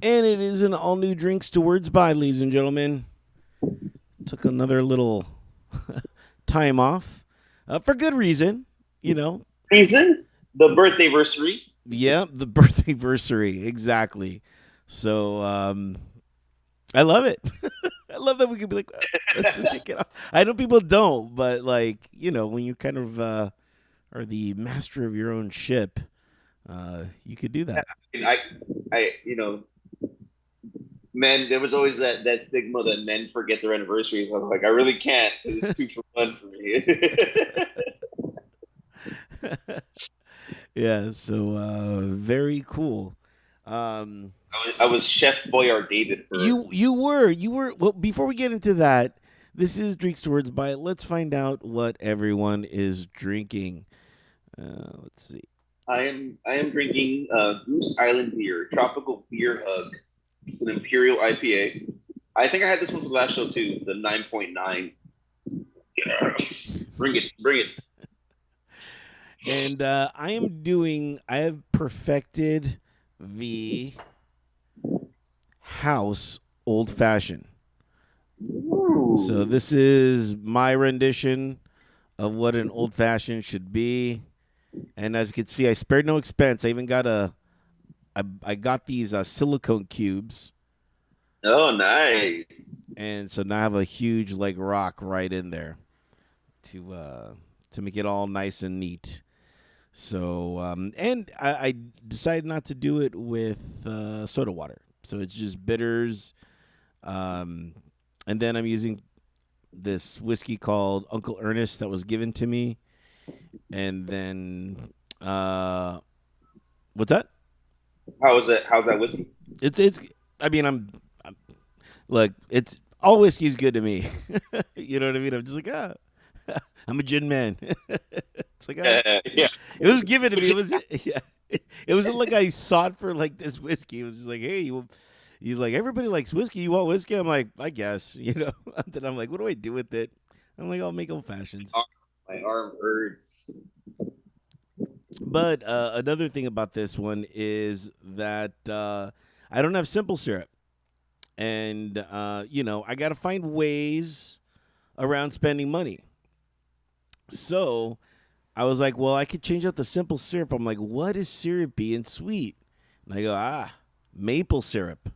And it is an all new Drinks to Words by, ladies and gentlemen. Took another little time off for good reason. You know, Reason? The birthdayversary. yeah, the birthdayversary, exactly. So I love it. I love that we can be like, let's just take it off. I know people don't, but like, when you kind of are the master of your own ship, you could do that. I, men. There was always that stigma that men forget their anniversaries. I was like, I really can't because it's too fun for me. Yeah, so very cool. Um, I was Chef Boyardee for. you were well. Before we get into that, this is Drinks Towards by. Let's find out what everyone is drinking. Let's see. I am drinking Goose Island beer, tropical beer hug. It's an imperial IPA. I think I had this one from the last show too. It's a 9.9. Bring it, bring it. And I have perfected the house old fashioned. So Ooh. this is my rendition of what an old fashioned should be. And as you can see, I spared no expense. I got these silicone cubes, Oh, nice. and so now I have a huge like rock right in there to uh, to make it all nice and neat. So and I decided not to do it with soda water. So it's just bitters, um, and then I'm using this whiskey called Uncle Ernest that was given to me, and then what's that? How is that? How's that whiskey? It's. I mean, I'm look. It's all whiskey's good to me. You know what I mean? I'm just like I'm a gin man. It's like Yeah. it was given to me. Which It was yeah. It wasn't like I sought for like this whiskey. It was just like, hey, he's like, everybody likes whiskey. You want whiskey? I'm like, I guess, Then I'm like, what do I do with it? I'm like, I'll make old fashions. my arm hurts. But another thing about this one is that I don't have simple syrup, and I got to find ways around spending money. So I was like, well, I could change out the simple syrup. I'm like, what is syrupy and sweet? And I go, maple syrup.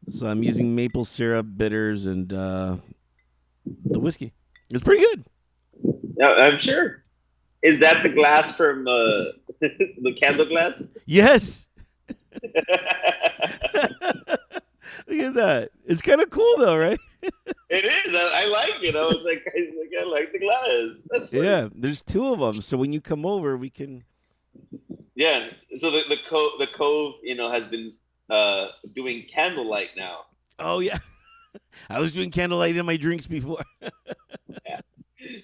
So I'm using maple syrup, bitters, and the whiskey. It's pretty good. Yeah, I'm sure. Is that the glass from the candle glass? Yes. Look at that. It's kind of cool though, right? It is. I like it. I like the glass. That's funny. Yeah, there's two of them. So when you come over, we can. Yeah. So the cove, has been doing candlelight now. Oh yeah, I was doing candlelight in my drinks before. Yeah.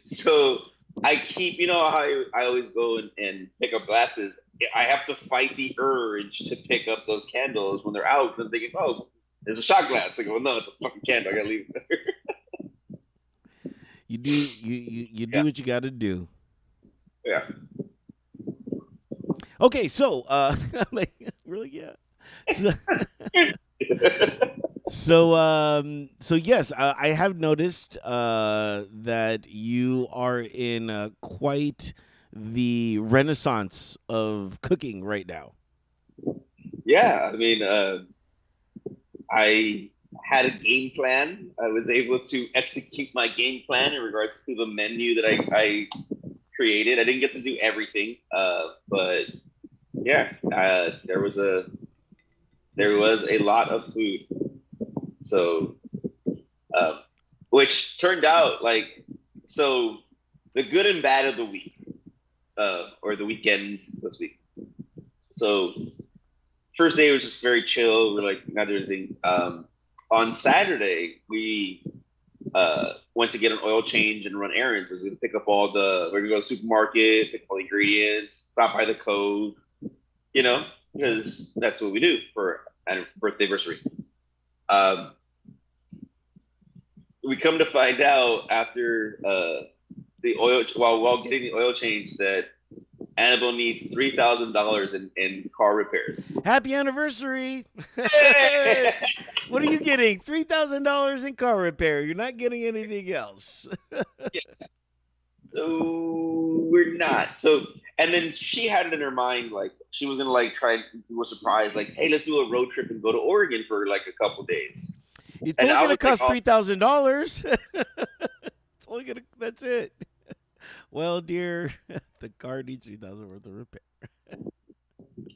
So I keep, how I always go and pick up glasses. I have to fight the urge to pick up those candles when they're out because I'm thinking, oh, there's a shot glass. I go, well, no, it's a fucking candle. I gotta leave it there. You do Yeah. what you got to do. Yeah. Okay, so like really, yeah. So so yes, I have noticed that you are in quite the renaissance of cooking right now. Yeah. I mean, I had a game plan. I was able to execute my game plan in regards to the menu that I created. I didn't get to do everything, but yeah, there was a lot of food. So, um, which turned out like so the good and bad of the week, or the weekend this week. So first day was just very chill. We're like not doing anything. On Saturday, we went to get an oil change and run errands. I was going to pick up we're going to go to the supermarket, pick up all the ingredients, stop by the cove, because that's what we do for a birthday anniversary. Um, we come to find out after the oil, while getting the oil change, that Annabelle needs $3,000 in car repairs. Happy anniversary! Hey! What are you getting? $3,000 in car repair. You're not getting anything else. So we're not. So and then she had it in her mind like she was gonna like try and do a surprise, like, hey, let's do a road trip and go to Oregon for like a couple days. It's And only I gonna was like, cost oh $3,000. It's only gonna. That's it. Well, dear, the car needs 3,000 worth of repair.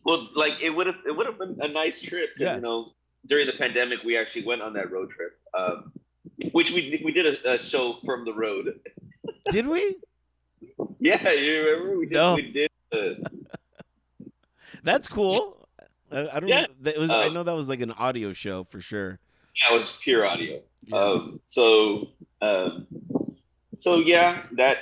well, like it would have been a nice trip. And Yeah. during the pandemic, we actually went on that road trip, which we did a show from the road. Did we? Yeah, you remember No. we did. That's cool. I Yeah, don't. That was. I uh, know that was like an audio show for sure. yeah, it was pure audio. Yeah. Um, so yeah, that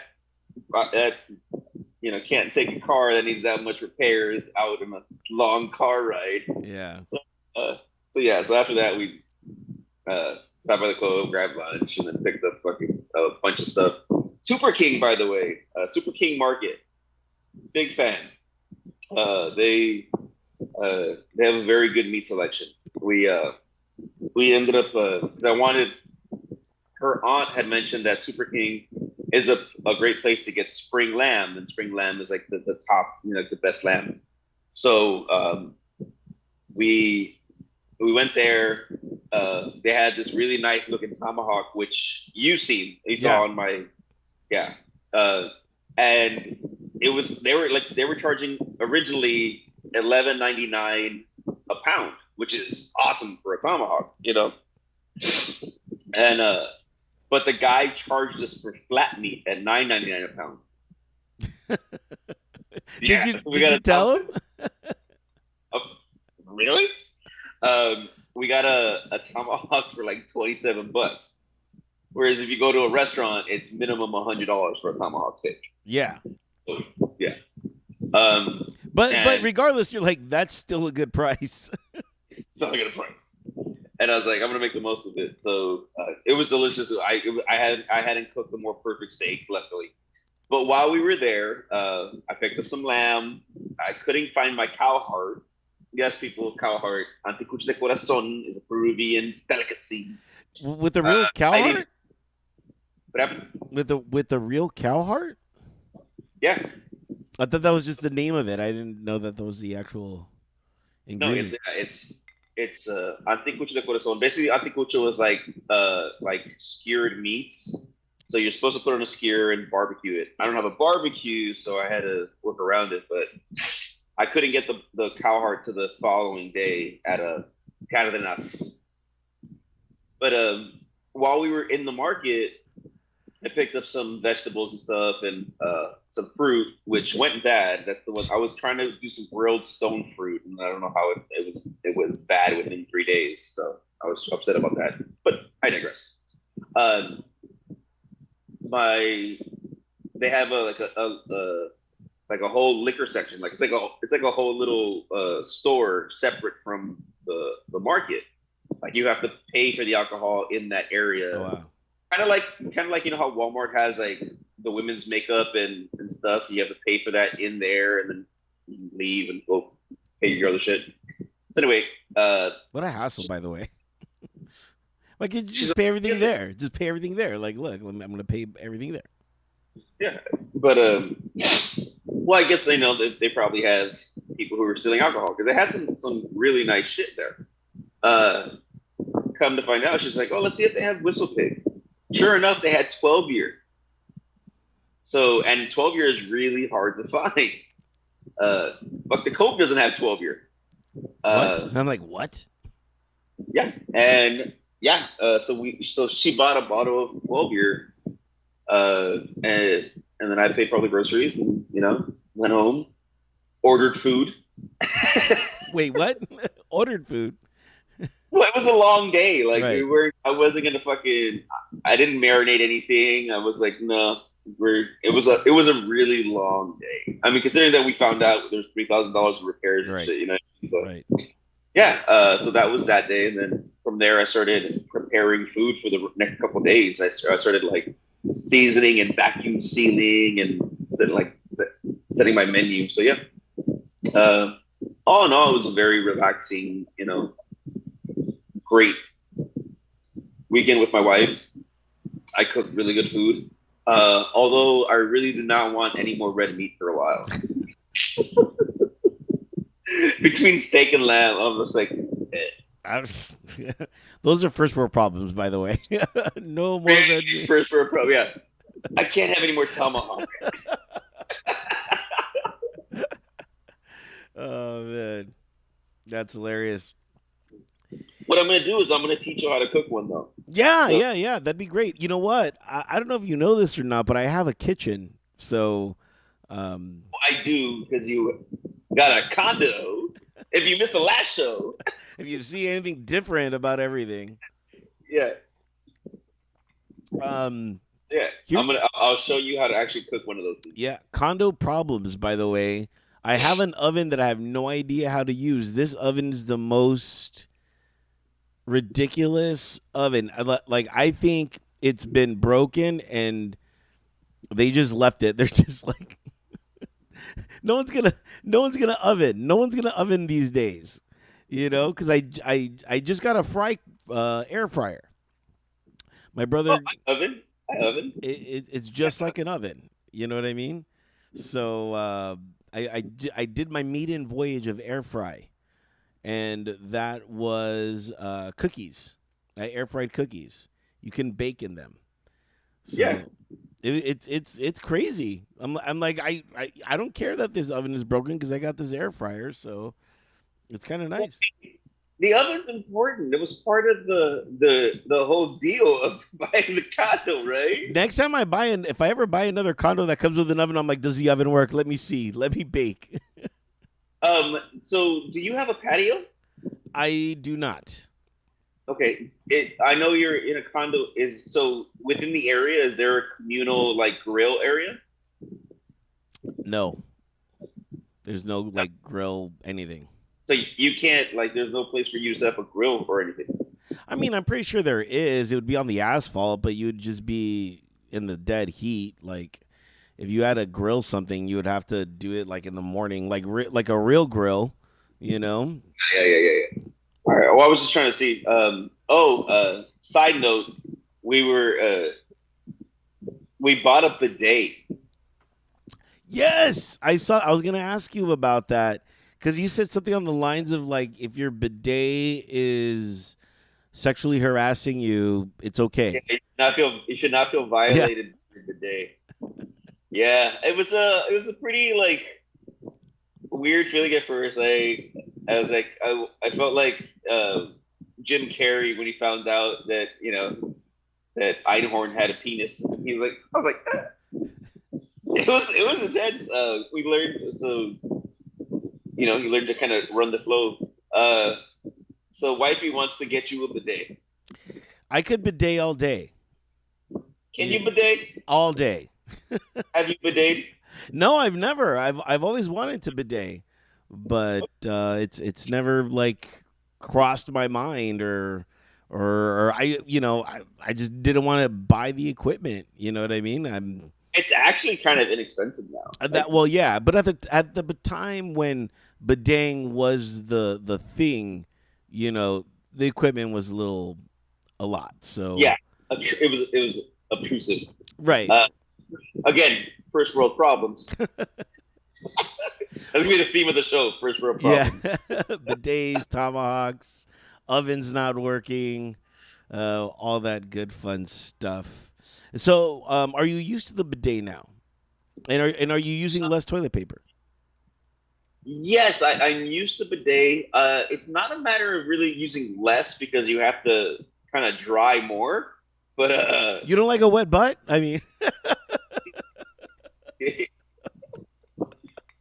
can't take a car that needs that much repairs out on a long car ride. Yeah. So uh, so yeah, so after that we stopped by the Cove, grabbed lunch, and then picked up fucking a bunch of stuff. Super King, by the way, Super King Market, big fan. They have a very good meat selection. We ended up because I wanted her aunt had mentioned that Super King is a great place to get spring lamb, and spring lamb is like the top, the best lamb. So we we went there. They had this really nice looking tomahawk, which you Yeah. saw on my yeah, and they were charging originally 11.99 a pound, which is awesome for a tomahawk. And but the guy charged us for flat meat at 9.99 a pound. Did Yeah, you we did got you a tom- tell him? oh, really? We got a tomahawk for like 27 bucks. Whereas if you go to a restaurant, it's minimum $100 for a tomahawk steak. Yeah. So, yeah. Um, But and regardless, you're like that's still a good price. it's still a good price. And I was like, I'm gonna make the most of it. So it was delicious. I hadn't cooked a more perfect steak, luckily. But while we were there, I picked up some lamb. I couldn't find my cow heart. Yes, people, cow heart. Anticucho de corazón is a Peruvian delicacy. With the real cow I didn't. heart? What happened? With the real cow heart? Yeah, I thought that was just the name of it. I didn't know that was the actual no, it's ingredient. it's it's anticucho de corazón. Basically, anticucho is like skewered meats. So you're supposed to put it on a skewer and barbecue it. I don't have a barbecue, so I had to work around it. But I couldn't get the cow heart to the following day at a Cardenas. But while we were in the market, I picked up some vegetables and stuff and some fruit, which went bad. That's the one I was trying to do some grilled stone fruit, and I don't know how it was bad within 3 days. So I was upset about that. But I digress. Um, my they have a whole liquor section. Like it's like a whole little store separate from the market. Like you have to pay for the alcohol in that Oh area. wow. Kind of like how Walmart has like the women's makeup and stuff. You have to pay for that in there, and then you leave and go pay your other shit. So anyway, What a hassle, by the way. Why can't you she's just pay everything yeah, there? Just pay everything there. Like, look, I'm going to pay everything there. yeah. But well, I guess they know that they probably have people who are stealing alcohol because they had some really nice shit there. Uh, Come to find out, she's like, "Oh, let's see if they have Whistle Pig." Sure enough, they had 12 year. So, and 12 year is really hard to find. But the Cove doesn't have 12 year. What? Uh, And I'm like, what? yeah, and yeah, so she bought a bottle of 12 year, and then I paid for all the groceries, and went home, ordered food. Wait, what? Ordered food. Well, it was a long day. Like we Right. were, I wasn't gonna fucking. I didn't marinate anything. I was like, no. It was a really long day. I mean, considering that we found out there's $3,000 in repairs and Right. shit. So Right. yeah. So that was that day, and then from there I started preparing food for the next couple of days. I started like seasoning and vacuum sealing and setting my menu. So yeah, uh, all in all, it was a very relaxing, great weekend with my wife. I cooked really good food. Although I really did not want any more red meat for a while. Between steak and lamb, I was like, I, those are first world problems, by the way. No more red meat. first for a pro. Yeah, I can't have any more tomahawk. Oh man, that's hilarious. What I'm gonna do is I'm gonna teach you how to cook one though. Yeah, So yeah, yeah. That'd be great. You know what? I don't know if you know this or not, but I have a kitchen. So, um, I do because you got a condo. If you missed the last show, if you see anything different about everything, yeah, um, yeah, here, I'll show you how to actually cook one of those things. yeah, condo problems. By the way, I have an oven that I have no idea how to use. This oven is the most ridiculous oven. Like I think it's been broken and they just left it. They're just like no one's gonna no one's gonna oven. No one's gonna oven these days. Because I just got a air fryer. My Oh, brother, I oven. it's just like an oven. You know what I mean? So I did my maiden voyage of air fry, and that was cookies. I air fried cookies. You can bake in them. Yeah. So it's crazy. I'm like I don't care that this oven is broken because I got this air fryer, so it's kind of Well, nice. the oven's important. It was part of the whole deal of buying the condo, right? Next time if I ever buy another condo that comes with an oven, I'm like, does the oven work? Let me see. Let me bake. So do you have a patio? I do not. Okay. I know you're in a condo. Is so within the area, is there a communal like grill area? No, there's no like grill anything. So you can't like there's no place for you to set up a grill or anything. I mean, I'm pretty sure there is. It would be on the asphalt, but you'd just be in the dead heat. Like if you had to grill something, you would have to do it like in the morning, like a real grill. You know? Yeah. All right. Well, I was just trying to see. Side note, we were we bought a bidet. Yes, I saw. I was gonna ask you about that because you said something on the lines of like, if your bidet is sexually harassing you, it's Yeah, okay. you should not feel Yeah. violated by the bidet. Yeah, it was a pretty like weird feeling at first. I was like I felt like Jim Carrey when he found out that that Einhorn had a penis. He was like, I was like, it was intense. We learned you learn to kind of run the flow. So wifey wants to get you a bidet. I could bidet all day. Can you bidet? All day. Have you bidet? No, I've never. I've always wanted to bidet, but it's never like crossed my mind or I just didn't want to buy the equipment. You know what I mean? I'm It's actually kind of inexpensive now. Like, that well, yeah, but at the time when bideting was the thing, the equipment was a lot. yeah, So it was obtrusive. right. Uh, Again, first world problems. That's gonna be the theme of the show. First world Yeah. problems. Bidets, tomahawks, ovens not working, all that good fun stuff. So, are you used to the bidet now? And are you using less toilet paper? Yes, I'm used to bidet. It's not a matter of really using less because you have to kind of dry more. But You don't like a wet butt? I mean,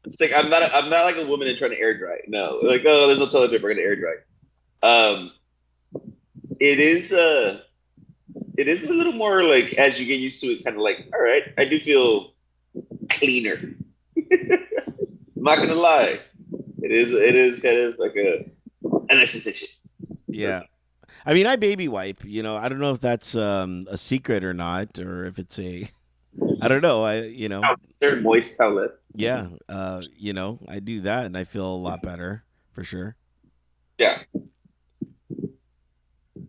it's like I'm not like a woman and trying to air dry. No, like oh, there's no toilet paper, we're gonna air dry. Um, it is it is a little more like as you get used to it, kind of like all right, I do feel cleaner. I'm not gonna lie, it is kind of like a nice sensation. yeah. I mean, I baby wipe. I don't know if that's a secret or not, or if it's a I don't know. They're moist towelette. Yeah, I do that and I feel a lot better for sure. Yeah.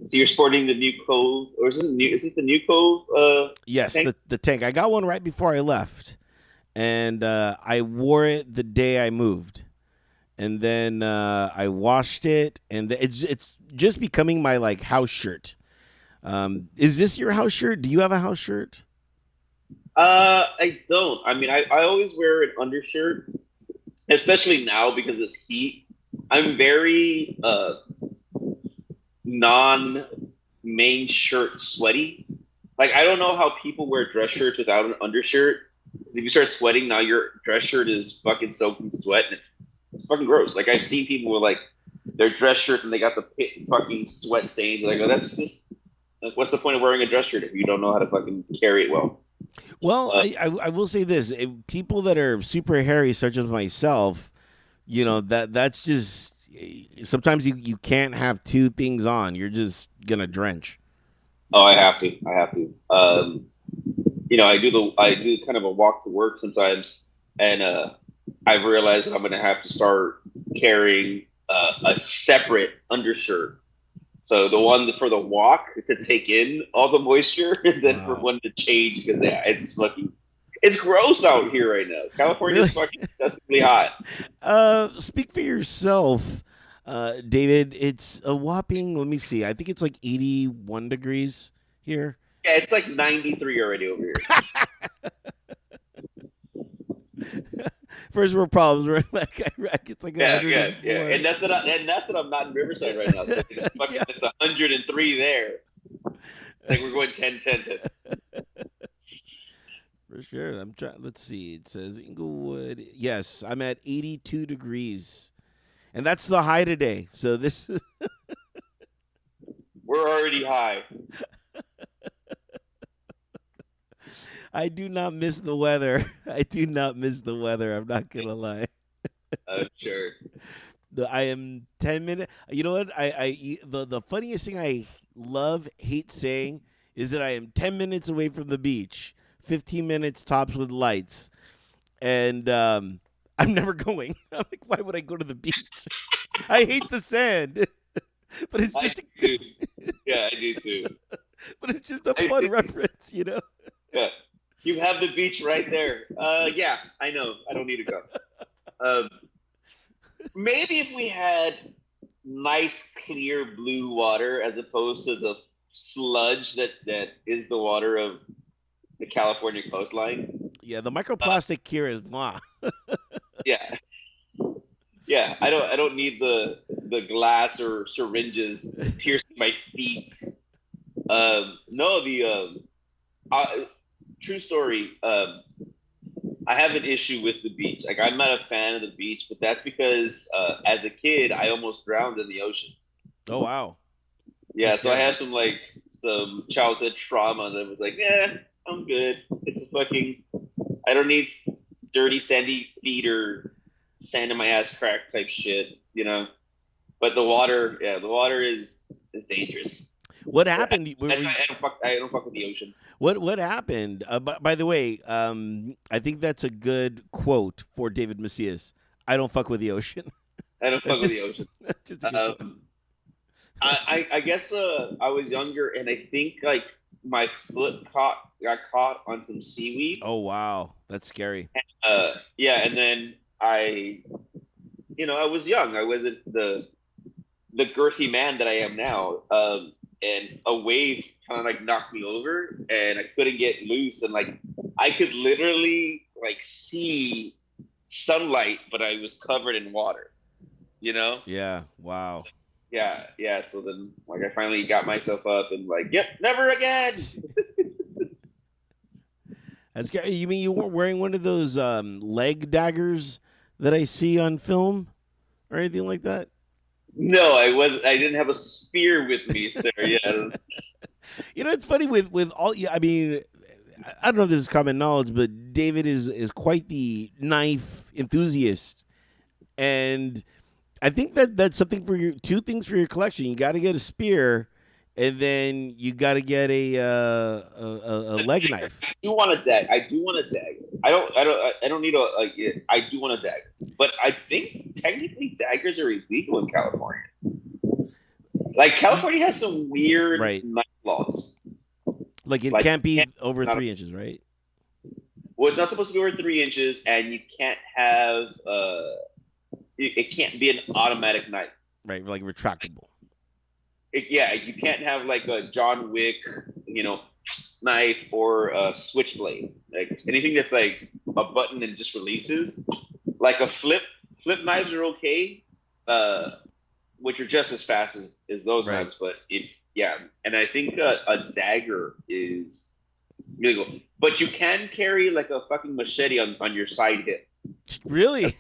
So you're sporting the new Cove, or is this new? Is this the new Cove Yes, tank? the tank. I got one right before I left, and I wore it the day I moved, and then I washed it, and it's just becoming my like house shirt. Is this your house shirt? Do you have a house shirt? I don't. I mean, I always wear an undershirt, especially now because of this heat. I'm very non main shirt sweaty. Like I don't know how people wear dress shirts without an undershirt. Because if you start sweating, now your dress shirt is fucking soaked in sweat, and it's fucking gross. Like I've seen people with like their dress shirts and they got the fucking sweat stains. Like, oh, that's just like, what's the point of wearing a dress shirt if you don't know how to fucking carry it well? Well, I will say this: people that are super hairy, such as myself, that's just sometimes you can't have two things on. You're just gonna drench. Oh, I have to. I have to. I do kind of a walk to work sometimes, and I've realized that I'm gonna have to start carrying a separate undershirt. So the one for the walk to take in all the moisture, and then for Wow. one to change because yeah, it's gross out here right now. California's Really? fucking disgustingly hot. Speak for yourself, David. It's a whopping. Let me see. I think it's like 81 degrees here. Yeah, it's like 93 already over here. First world problems. We're like, it's like Yeah, yeah, yeah. 104. And that's that I'm not in Riverside right now. So Yeah, it's 103 there. Like we're going 10, 10, 10. for sure. I'm trying. Let's see. It says Inglewood. Yes, I'm at 82 degrees, and that's the high today. So this is. We're already high. I do not miss the weather. I do not miss the weather. I'm not gonna lie. Sure. I am 10 minutes. You know what? The funniest thing I hate saying is that I am 10 minutes away from the beach, 15 minutes tops with lights, and I'm never going. I'm like, why would I go to the beach? I hate the sand, but it's I just a do. good, Yeah, I do too. but it's just a I fun do. reference. Yeah. You have the beach right there. Yeah, I know. I don't need to go. Um, maybe if we had nice, clear blue water as opposed to the sludge that is the water of the California coastline. Yeah, the Uh, microplastic here is blah. yeah, yeah. I don't need the glass or syringes piercing my feet. No, true story. I have an issue with the beach. Like I'm not a fan of the beach, but that's because as a kid I almost drowned in the ocean. Oh wow, that's Yeah, so I scary. have some childhood trauma that was like, yeah, I'm good. It's a fucking I don't need dirty sandy feet or sand in my ass crack type shit. But the water, yeah, the water is dangerous. What So happened? that's why I don't fuck with the ocean. What happened? By the way, I think that's a good quote for David Macias. I don't fuck with the ocean. I don't That's fuck with the just ocean. that's just a good quote. Um, I guess I was younger and I think like my foot got caught on some seaweed. Oh wow, that's scary. Yeah, and then I was young. I wasn't the girthy man that I am now. And a wave kind of like knocked me over, and I couldn't get loose, and like I could literally like see sunlight, but I was covered in water. You know? Yeah, wow. Yeah, yeah. So then, like, I finally got myself up and like, yep, never again. That's scary. You mean you weren't wearing one of those leg daggers that I see on film or anything like that? No, I was. I didn't have a spear with me, sir. Yeah, It's funny with all. Yeah, I mean, I don't know if this is common knowledge, but David is quite the knife enthusiast, and I think that's something for your two things for your collection. You got to get a spear, and then you got to get a leg knife. I do want a dag. I do want a dag. I don't need a like. I do want a dag, but I think technically daggers are illegal in California. Like California has some weird Right. knife laws. Like it Like can't be can't, over not, 3 inches, right? well, it's not supposed to be over 3 inches, and you can't have it can't be an automatic knife. Right, like retractable. Yeah, you can't have like a John Wick, knife or a switchblade. Like anything that's like a button and just releases. Like a flip knives are okay, which are just as fast as those Right. knives. But yeah, and I think a dagger is illegal. But you can carry like a fucking machete on your side hip. Really?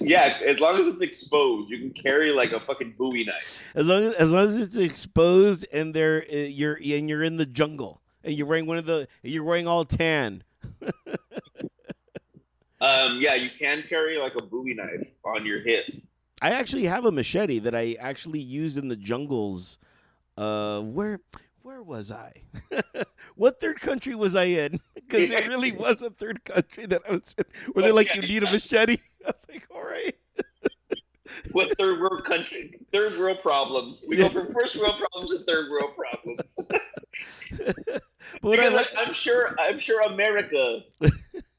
Yeah, as long as it's exposed, you can carry like a fucking Bowie knife. As long as it's exposed and you're in the jungle and you're wearing all tan. Yeah, you can carry like a Bowie knife on your hip. I actually have a machete that I actually used in the jungles. Where was I? What third country was I in? Because it really was a third country that I was in, where they're like, you need a machete. I was like, all right. What third world country? Third world problems. We go from first world problems to third world problems. But I'm sure America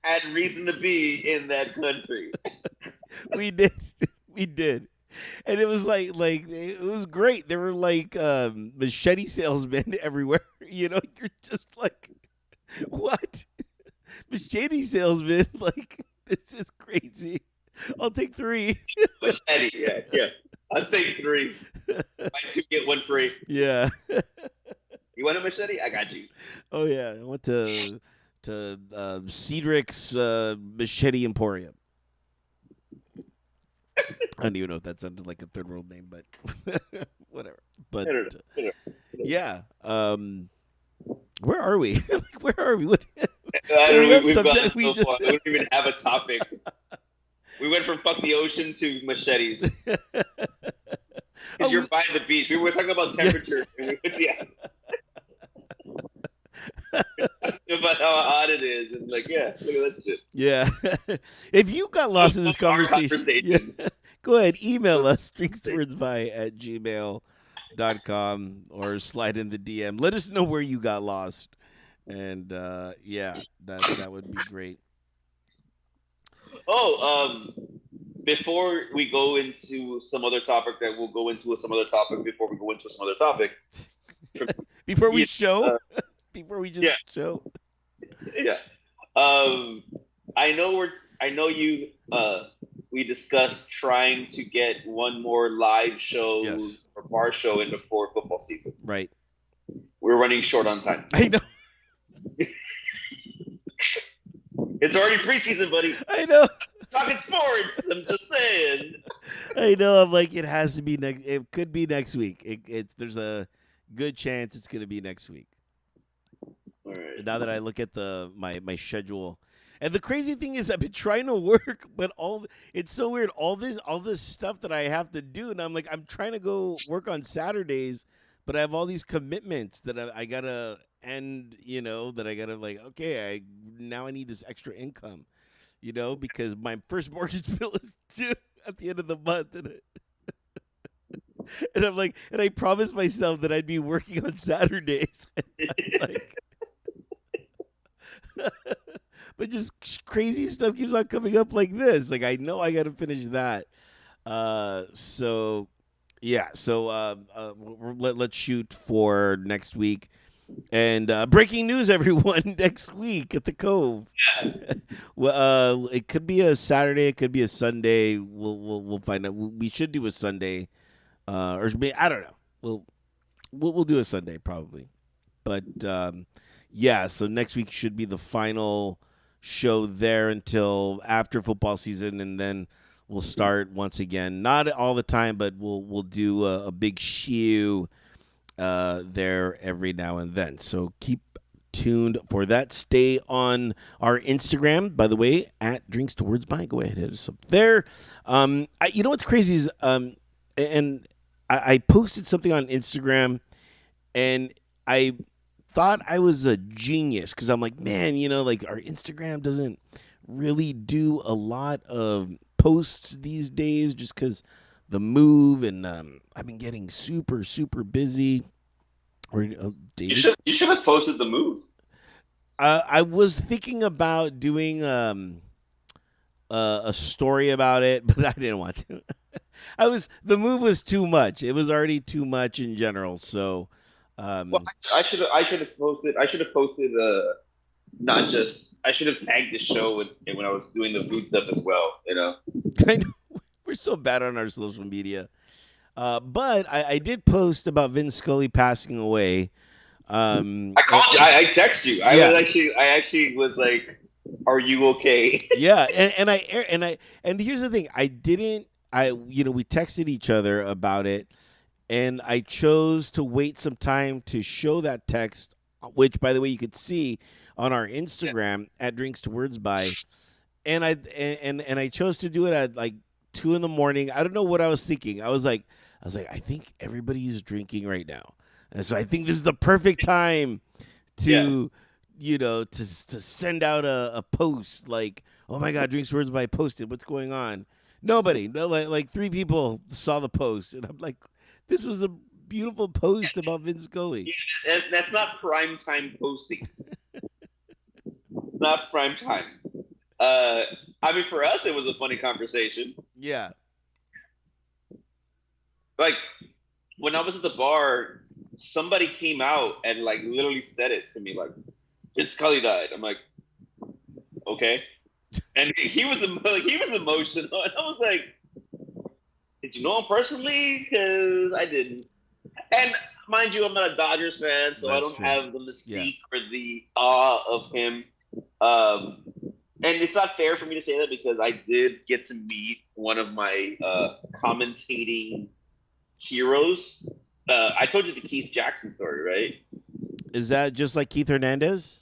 had reason to be in that country. we did, and it was like it was great. There were like machete salesmen everywhere. You're just like, what? Machete salesman? Like, this is crazy. I'll take 3. Machete, yeah. I'll take 3. Buy 2, get 1 free. Yeah. You want a machete? I got you. Oh yeah, I went to Cedric's Machete Emporium. I don't even know if that sounded like a third world name, but whatever. But yeah, where are we? Where are we? What? We've gone so far. We don't even have a topic. We went from fuck the ocean to machetes. Because you're by the beach. We were talking about temperature. Yeah. About how hot it is, and like, yeah, look at that shit. Yeah. If you got lost in this conversation, go ahead, email us drinkswordsby@gmail.com or slide in the DM. Let us know where you got lost, and yeah, that would be great. Before we go into some other topic, that we'll go into some other topic before we go into some other topic. Before we show. Before we just show. Yeah. I know you we discussed trying to get one more live show or bar show in before football season. Right. We're running short on time. I know. It's already preseason, buddy. I know. Talking sports. I'm just saying. I know. I'm like, it has to be next. It could be next week. There's a good chance it's going to be next week. All right. Now that I look at my schedule, and the crazy thing is, I've been trying to work, but it's so weird. All this stuff that I have to do, and I'm like, I'm trying to go work on Saturdays, but I have all these commitments that I gotta end. That I gotta like. Okay, now I need this extra income, because my first mortgage bill is due at the end of the month, and I'm like, and I promised myself that I'd be working on Saturdays. But just crazy stuff keeps on coming up like this. Like, I know I got to finish that. So yeah. So let's shoot for next week. And breaking news, everyone! Next week at the Cove. Yeah. Well, it could be a Saturday. It could be a Sunday. We'll find out. We should do a Sunday, or I don't know. We'll do a Sunday probably. But yeah, so next week should be the final show there until after football season, and then we'll start once again. Not all the time, but we'll do a big show there every now and then. So keep tuned for that. Stay on our Instagram, by the way, at Drinks Towards By. Go ahead, hit us up there. You know what's crazy is and I posted something on Instagram. And I thought I was a genius because I'm like, man, like our Instagram doesn't really do a lot of posts these days just because the move, and I've been getting super, super busy. Or David, You should have posted the move. I was thinking about doing a story about it, but I didn't want to. The move was too much. It was already too much in general. So, Well, um, I should have posted. I should have posted. Not just. I should have tagged the show when I was doing the food stuff as well. You know. I know we're so bad on our social media. But I did post about Vince Scully passing away. I called you. I text you. Yeah, I actually was like, "Are you okay?" yeah, and here's the thing. I didn't. We texted each other about it, and I chose to wait some time to show that text, which, by the way, you could see on our Yeah. Instagram at Drinks to Words By. And I chose to do it at like 2 in the morning. I don't know what I was thinking. I was like, I think everybody's drinking right now, and so I think this is the perfect time Yeah. to, to send out a post like, oh my God, Drinks Words By posted. What's going on? Nobody, no, like three people saw the post, and I'm like, this was a beautiful post about Vince Scully. That's not prime time posting. It's not prime time. Uh, I mean, for us, it was a funny conversation. Yeah, Like when I was at the bar, somebody came out and like literally said it to me, like, "It's Scully died." I'm like, "Okay," and he was emotional, and I was like, "Did you know him personally?" Because I didn't. And mind you, I'm not a Dodgers fan, so I that's don't true. have the Yeah. mystique or the awe of him. Um, and it's not fair for me to say that because I did get to meet one of my commentating heroes. I told you the Keith Jackson story, right? Is that just like Keith Hernandez?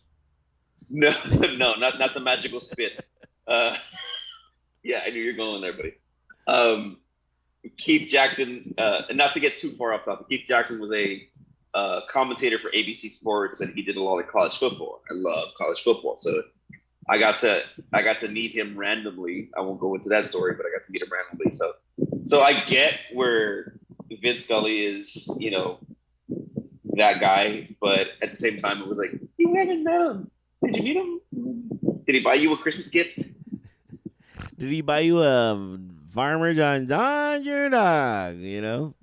No, no, not the magical spits. Uh, yeah, I knew you were going there, buddy. Um, Keith Jackson, and not to get too far off topic, Keith Jackson was a commentator for ABC Sports, and he did a lot of college football. I love college football, so I got to meet him randomly. I won't go into that story, but I got to meet him randomly. So I get where Vince Scully is, that guy, but at the same time, it was like you haven't met him. Did you meet him? Did he buy you a Christmas gift? Did he buy you a Farmer John Dodger dog?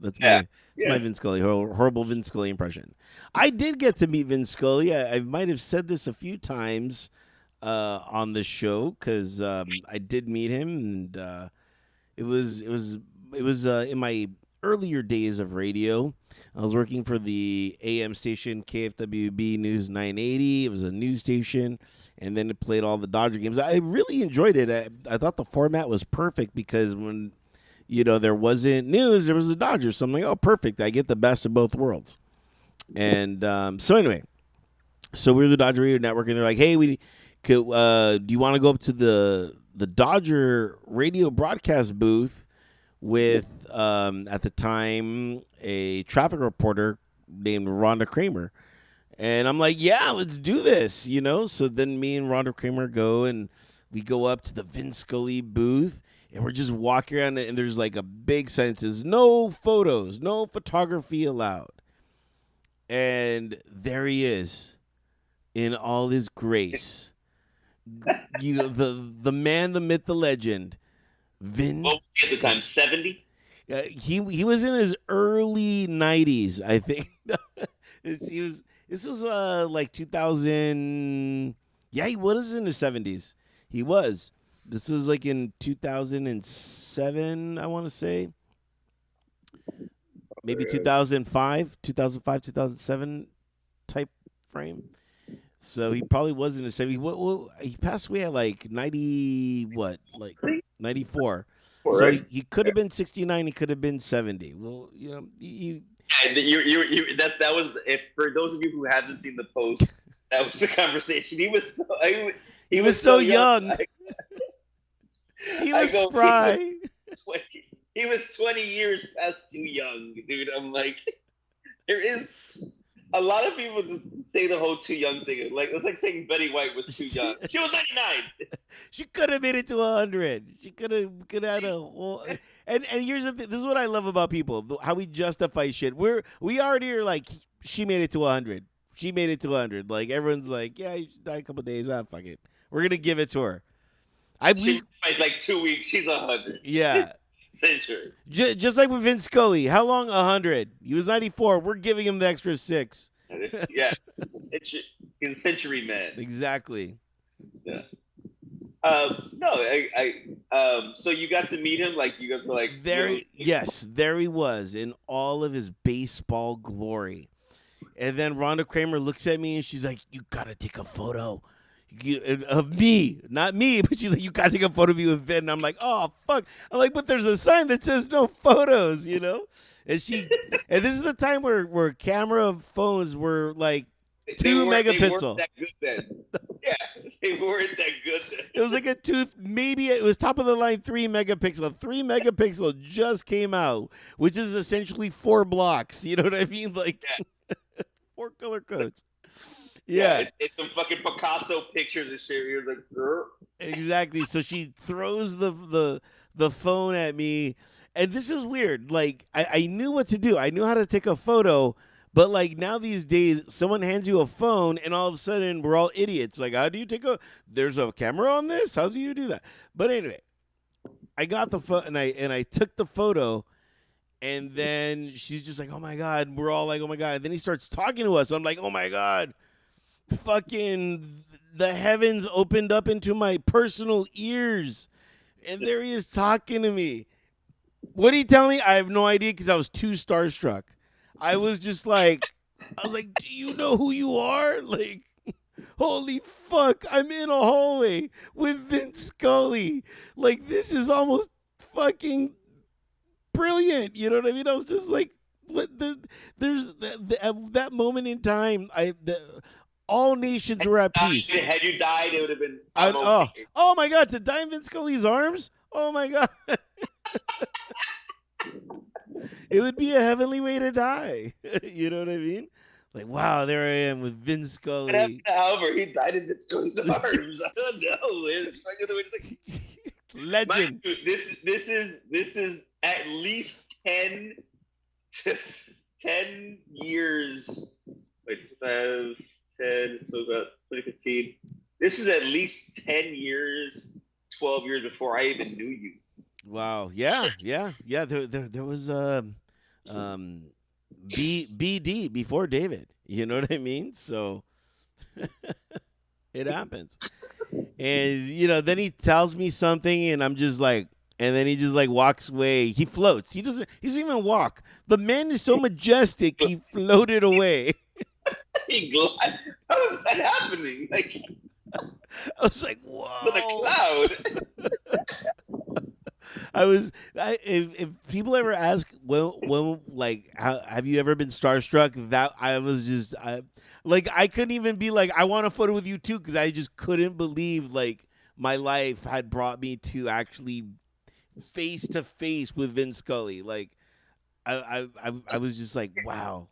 That's Yeah, my yeah. Vince Scully, horrible Vince Scully impression. I did get to meet Vince Scully. I might have said this a few times on the show because I did meet him, and it was in my earlier days of radio. I was working for the AM station KFWB News 980. It was a news station, and then it played all the Dodger games. I really enjoyed it. I thought the format was perfect because when there wasn't news, there was the Dodgers. So I'm like, oh, perfect. I get the best of both worlds. And so anyway, so we were the Dodger Radio Network, and they're like, hey, do you want to go up to the Dodger radio broadcast booth with at the time a traffic reporter named Rhonda Kramer? And I'm like, yeah, let's do this, So then me and Rhonda Kramer go, and we go up to the Vince Scully booth, and we're just walking around, and there's like a big sign that says no photos, no photography allowed. And there he is in all his grace. The man, the myth, the legend, What Vin was he at the Scully. time? 70. He was in his early 90s, I think. This was like 2000. Yeah, he was in his 70s. He was. This was like in 2007, I want to say. Maybe 2005, 2007 type frame. So he probably was in his 70s. He passed away at like 90, what? Like 94. All So right. he could have been 69. He could have been 70. Well, And that was if for those of you who haven't seen the post, that was the conversation. he he was was so so young. young. He I was go spry. 20, he was 20 years past too young, dude. I'm like, there is a lot of people just say the whole too young thing. Like it's like saying Betty White was too young. She was 99. She could have made it to 100. She could have had a whole. And here's the thing. This is what I love about people. How we justify shit. We already are like she made it to 100. She made it to 100. Like everyone's like, yeah, she died a couple days. Ah, fuck it. We're gonna give it to her. She fight like 2 weeks. She's 100. Yeah. Century. Just like with Vince Scully. How long? 100. He was 94. We're giving him the extra 6. Yeah. He's a century man. Exactly. Yeah. No, so you got to meet him, like you got to like. Yes, there he was in all of his baseball glory. And then Rhonda Kramer looks at me and she's like, "You gotta take a photo of me, not me." But she's like, "You gotta take a photo of you with Vin." And I'm like, "Oh fuck!" I'm like, "But there's a sign that says no photos," you know. And and this is the time where camera phones were like 2 megapixel. They weren't that good then. Yeah, they weren't that good then. It was like maybe it was top of the line 3 megapixel. 3 megapixel just came out, which is essentially 4 blocks. You know what I mean? Like 4 color codes. Yeah. It's some fucking Picasso pictures and shit. You're like, girl. Exactly. So she throws the phone at me, and this is weird. Like I knew what to do. I knew how to take a photo. But like now these days, someone hands you a phone, and all of a sudden we're all idiots. Like, how do you there's a camera on this? How do you do that? But anyway, I got the phone and I took the photo, and then she's just like, "Oh my god!" We're all like, "Oh my god!" And then he starts talking to us. I'm like, "Oh my god!" Fucking the heavens opened up into my personal ears, and there he is talking to me. What did he tell me? I have no idea because I was too starstruck. I was just like, "Do you know who you are?" Like, holy fuck, I'm in a hallway with Vince Scully. Like, this is almost fucking brilliant. You know what I mean? I was just like, what? There's that moment in time. All nations were at peace. Had you died, it would have been. Oh my god! To die in Vince Scully's arms? Oh my god! It would be a heavenly way to die. You know what I mean? Like, wow, there I am with Vince Scully. However, he died in Vince Scully's arms. I don't know. Legend. This is at least 10 to 10 years. Wait, 5, 10, so about 2015. This is at least 10 years, 12 years before I even knew you. Wow. Yeah. There was BD before David. You know what I mean? So it happens. And then he tells me something, and I'm just like, and then he just like walks away. He floats. He doesn't even walk. The man is so majestic. He floated away. How is that happening? Like, I was like, whoa. In a cloud. If people ever ask when like have you ever been starstruck, that I was just I couldn't even be like, I want a photo with you too, because I just couldn't believe like my life had brought me to actually face to face with Vince Scully. Like I was just like, wow,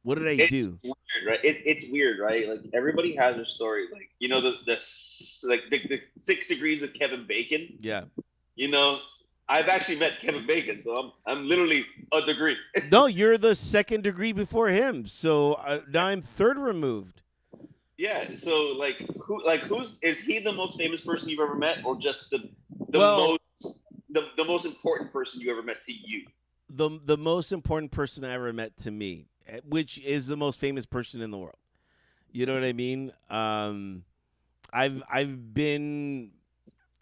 what did I do? Weird, right? It's weird, right? Like everybody has their story. Like the 6 degrees of Kevin Bacon. Yeah. I've actually met Kevin Bacon, so I'm literally a degree. No, you're the 2nd degree before him, so now I'm 3rd removed. Yeah, so is he the most famous person you've ever met, or just the most important person you ever met to you? The most important person I ever met to me, which is the most famous person in the world. You know what I mean? I've been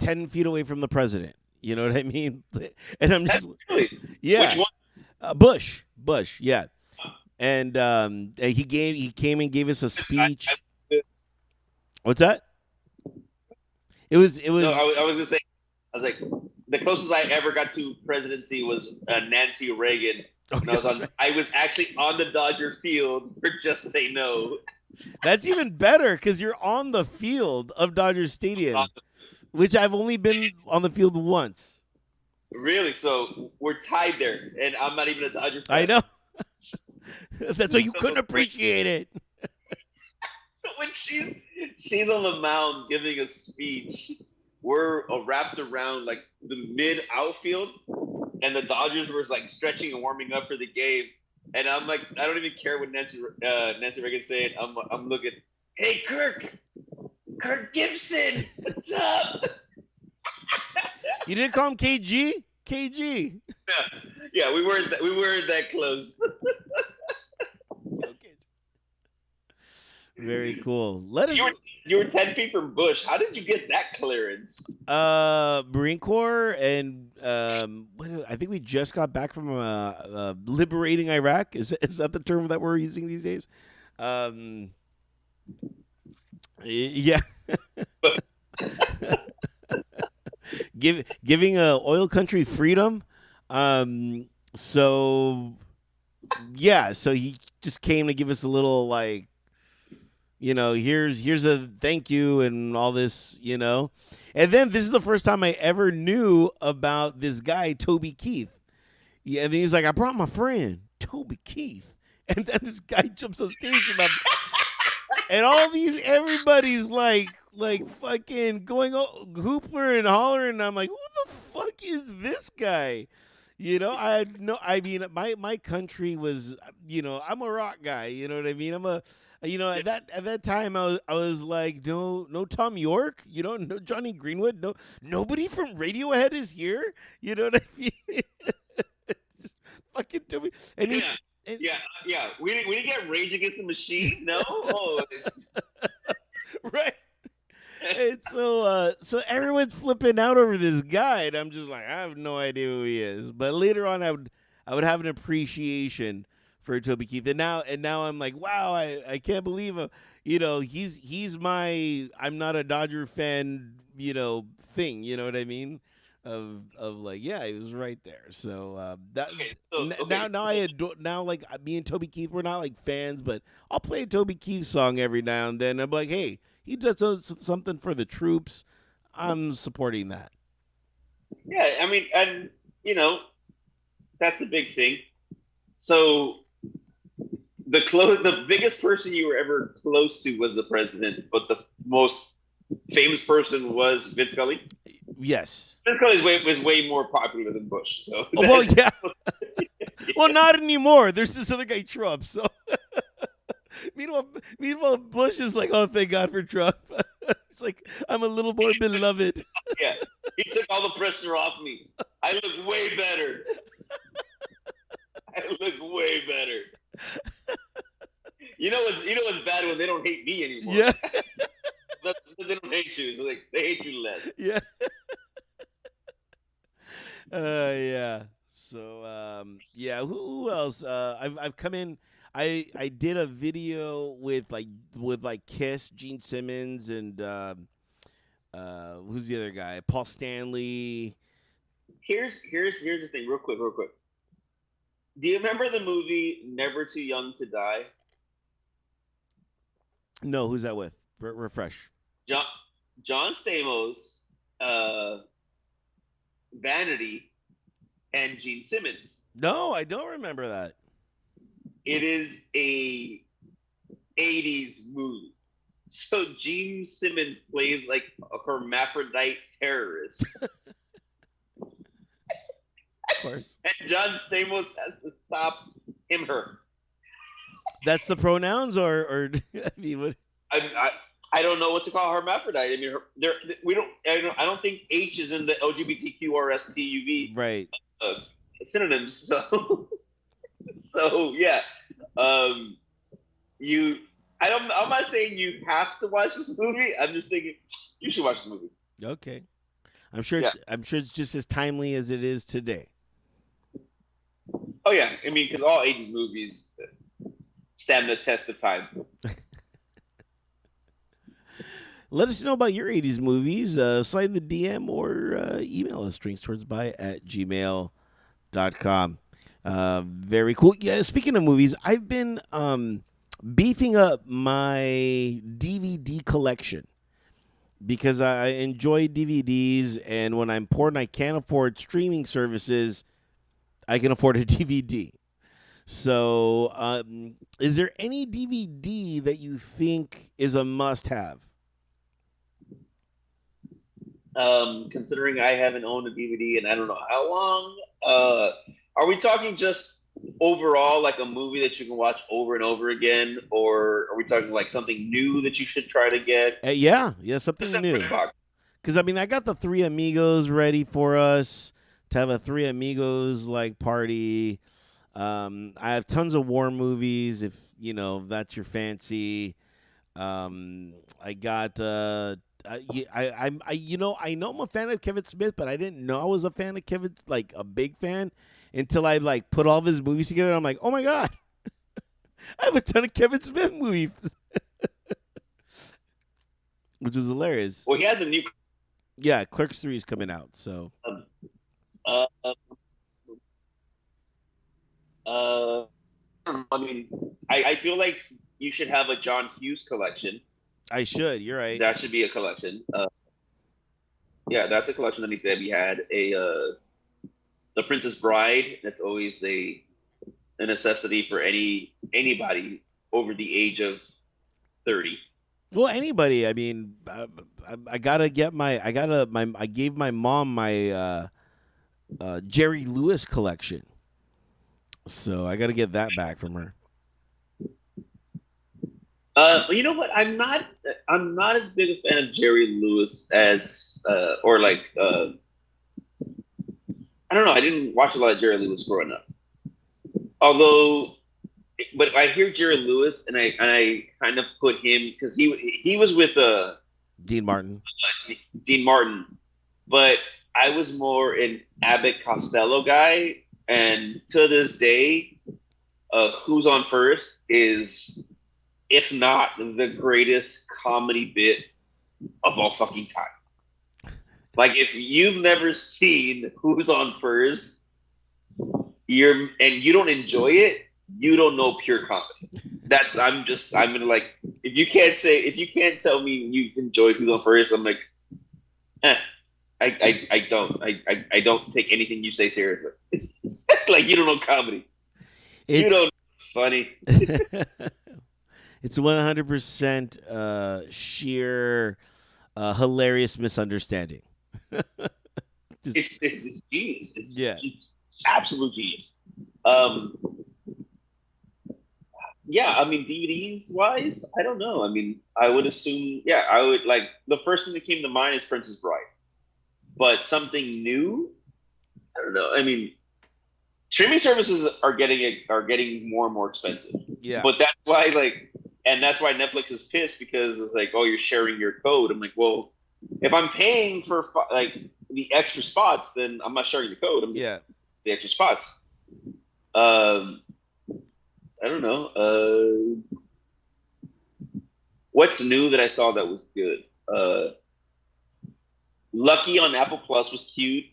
10 feet away from the president. You know what I mean? And I'm just yeah. Which one? Bush, yeah. And he came and gave us a speech. What's that? It was. No, I was gonna say. I was like, the closest I ever got to presidency was Nancy Reagan. And I was actually on the Dodger field for Just Say No. That's even better because you're on the field of Dodger Stadium. Which I've only been on the field once. Really? So we're tied there, and I'm not even a Dodger fan. I know. That's why you couldn't So, appreciate it. so when she's on the mound giving a speech, we're wrapped around like the mid outfield, and the Dodgers were like stretching and warming up for the game. And I'm like, I don't even care what Nancy Reagan's saying. I'm looking, hey Kirk Gibson, what's up? You didn't call him KG? KG. Yeah, we weren't that close. Okay. Very cool. Let us. You were 10 feet from Bush. How did you get that clearance? Marine Corps, and I think we just got back from liberating Iraq. Is that the term that we're using these days? Yeah. Giving a oil country freedom. So yeah, so he just came to give us a little like, here's a thank you and all this, And then this is the first time I ever knew about this guy, Toby Keith. Yeah, and he's like, I brought my friend, Toby Keith. And then this guy jumps on stage and everybody's like fucking going hoopler and hollering. And I'm like, who the fuck is this guy? My country was, I'm a rock guy. You know what I mean? At that time I was like, no Tom York, no Johnny Greenwood, nobody from Radiohead is here. You know what I mean? Just fucking Toby. And yeah. Yeah. We didn't get Rage Against the Machine, no. Right. And so everyone's flipping out over this guy, and I'm just like, I have no idea who he is. But later on, I would have an appreciation for Toby Keith, and now I'm like, wow, I can't believe he's my I'm not a Dodger fan thing. You know what I mean? Of like, yeah, he was right there. So now I adore, now like me and Toby Keith, we're not like fans, but I'll play a Toby Keith song every now and then. I'm like, hey, he does something for the troops. I'm supporting that. Yeah, I mean, and that's a big thing. So the biggest person you were ever close to was the president, but the most famous person was Vince Scully. Yes, Vince Scully was way more popular than Bush. So well, yeah. Well, not anymore. There's this other guy, Trump. So meanwhile, Bush is like, oh, thank God for Trump. He's like, I'm a little more beloved. Yeah, he took all the pressure off me. I look way better. I look way better. You know what's bad when they don't hate me anymore. Yeah. They don't hate you. It's like they hate you less. Yeah. Yeah. So yeah. Who else? I've come in. I did a video with Kiss, Gene Simmons, and who's the other guy? Paul Stanley. Here's the thing, real quick. Do you remember the movie Never Too Young to Die? No, who's that with? Refresh. John Stamos, Vanity, and Gene Simmons. No, I don't remember that. It is a 80s movie. So Gene Simmons plays like a hermaphrodite terrorist. Of course. And John Stamos has to stop her. That's the pronouns, or I mean, what? I don't know what to call hermaphrodite. I mean, I don't think H is in the LGBTQRSTUV right synonyms. So yeah, I'm not saying you have to watch this movie. I'm just thinking you should watch this movie. Okay, I'm sure it's just as timely as it is today. Oh yeah, I mean, because all 80s movies stand the test of time. Let us know about your 80s movies. Slide the DM or email us, drinkstowardsby@gmail.com. Very cool. Yeah, speaking of movies, I've been beefing up my DVD collection because I enjoy DVDs, and when I'm poor and I can't afford streaming services, I can afford a DVD. So, is there any DVD that you think is a must-have? Considering I haven't owned a DVD and I don't know how long, are we talking just overall like a movie that you can watch over and over again, or are we talking like something new that you should try to get? Yeah, Just something a quick new. box. Because I mean, I got the Three Amigos ready for us to have a Three Amigos like party. I have tons of war movies. If you know if that's your fancy. I got. I know I'm a fan of Kevin Smith, but I didn't know I was a fan of Kevin, like a big fan, until I like put all of his movies together. And I'm like, oh my god, I have a ton of Kevin Smith movies, which was hilarious. Well, he has a new. Yeah, Clerks 3 is coming out, so Um, uh, uh, I mean, I feel like you should have a John Hughes collection. I should. You're right. That should be a collection. Yeah, that's a collection that needs to be had. The Princess Bride. That's always a necessity for anybody over the age of 30. Well, anybody. I mean, I gotta get my. I gotta my. I gave my mom my Jerry Lewis collection, so I gotta get that back from her. You know what? I'm not as big a fan of Jerry Lewis as or like I don't know. I didn't watch a lot of Jerry Lewis growing up. Although, but I hear Jerry Lewis, and I kind of put him because he was with Dean Martin. Dean Martin, but I was more an Abbott Costello guy, and to this day, Who's on First is, if not the greatest comedy bit of all fucking time. Like if you've never seen Who's on First, and you don't enjoy it, you don't know pure comedy. I'm gonna like if you can't tell me you enjoy Who's on First, I'm like, eh, I don't take anything you say seriously. Like you don't know comedy. You It's don't know funny. it's 100% sheer hilarious misunderstanding. Just, It's genius. yeah. It's absolute genius. Um, yeah, I mean DVDs wise, I don't know. I mean, I would assume, yeah, I would like the first thing that came to mind is Princess Bride, but something new, I don't know. I mean, streaming services are getting more and more expensive, Yeah. but that's why and that's why Netflix is pissed because it's like, oh, you're sharing your code. I'm like, well, if I'm paying for like the extra spots, then I'm not sharing the code. I'm just Yeah. the extra spots. Um, I don't know. What's new that I saw that was good? Lucky on Apple Plus was cute.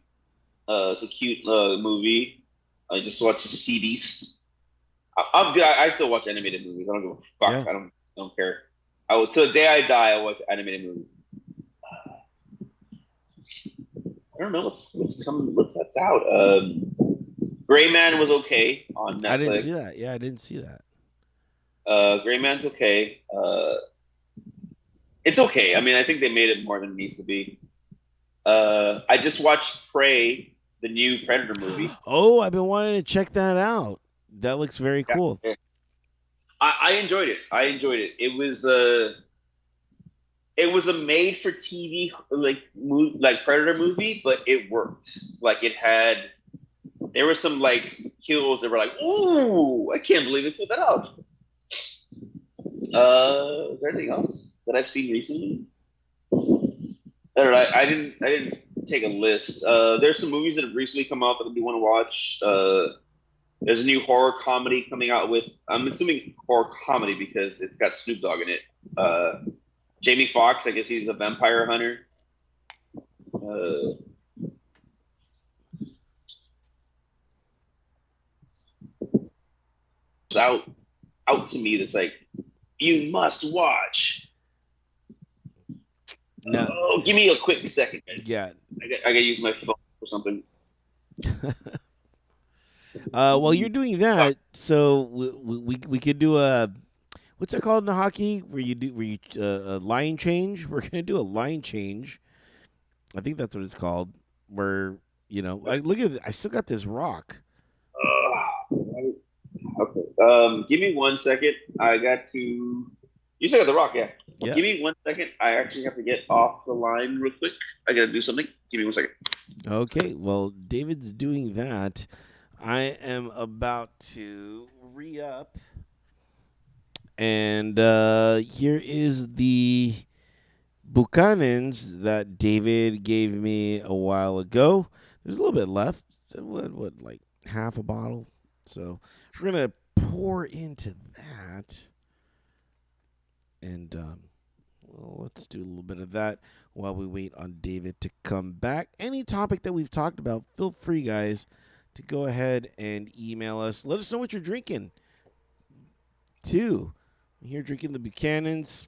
It's a cute movie. I just watched Sea Beast. I still watch animated movies. I don't give a fuck. Yeah. I don't care. I will till the day I die. I watch animated movies. I don't know what's coming. What's that's out. Gray Man was okay on Netflix. I didn't see that. Yeah, I didn't see that. Gray Man's okay. It's okay. I mean, I think they made it more than it needs to be. I just watched Prey, the new Predator movie. Oh, I've been wanting to check that out. That looks very cool. Yeah. I enjoyed it. I enjoyed it. It was a made for TV like Predator movie, but it worked. Like there were some like kills that were like, ooh, I can't believe they pulled that off. Is there anything else that I've seen recently? I don't know. I didn't take a list. There's some movies that have recently come out that I do want to watch. There's a new horror comedy coming out with. I'm assuming horror comedy because it's got Snoop Dogg in it. Jamie Foxx, I guess he's a vampire hunter. It's out to me that's like you must watch. No. Oh, give me a quick second, guys. Yeah. I gotta use my phone or something. While you're doing that, so we could do a what's that called in hockey where you a line change. We're gonna do a line change. I think that's what it's called. Where like look at I still got this rock. Right. Okay. Give me 1 second. I got to. You still got the rock, yeah. Yeah. Give me 1 second. I actually have to get off the line real quick. I gotta do something. Give me 1 second. Okay. Well, David's doing that. I am about to re up, and here is the Buchanans that David gave me a while ago. There's a little bit left. What like half a bottle. So we're gonna pour into that, and well, let's do a little bit of that while we wait on David to come back. Any topic that we've talked about, feel free, guys, to go ahead and email us. Let us know what you're drinking, too. I'm here drinking the Buchanans,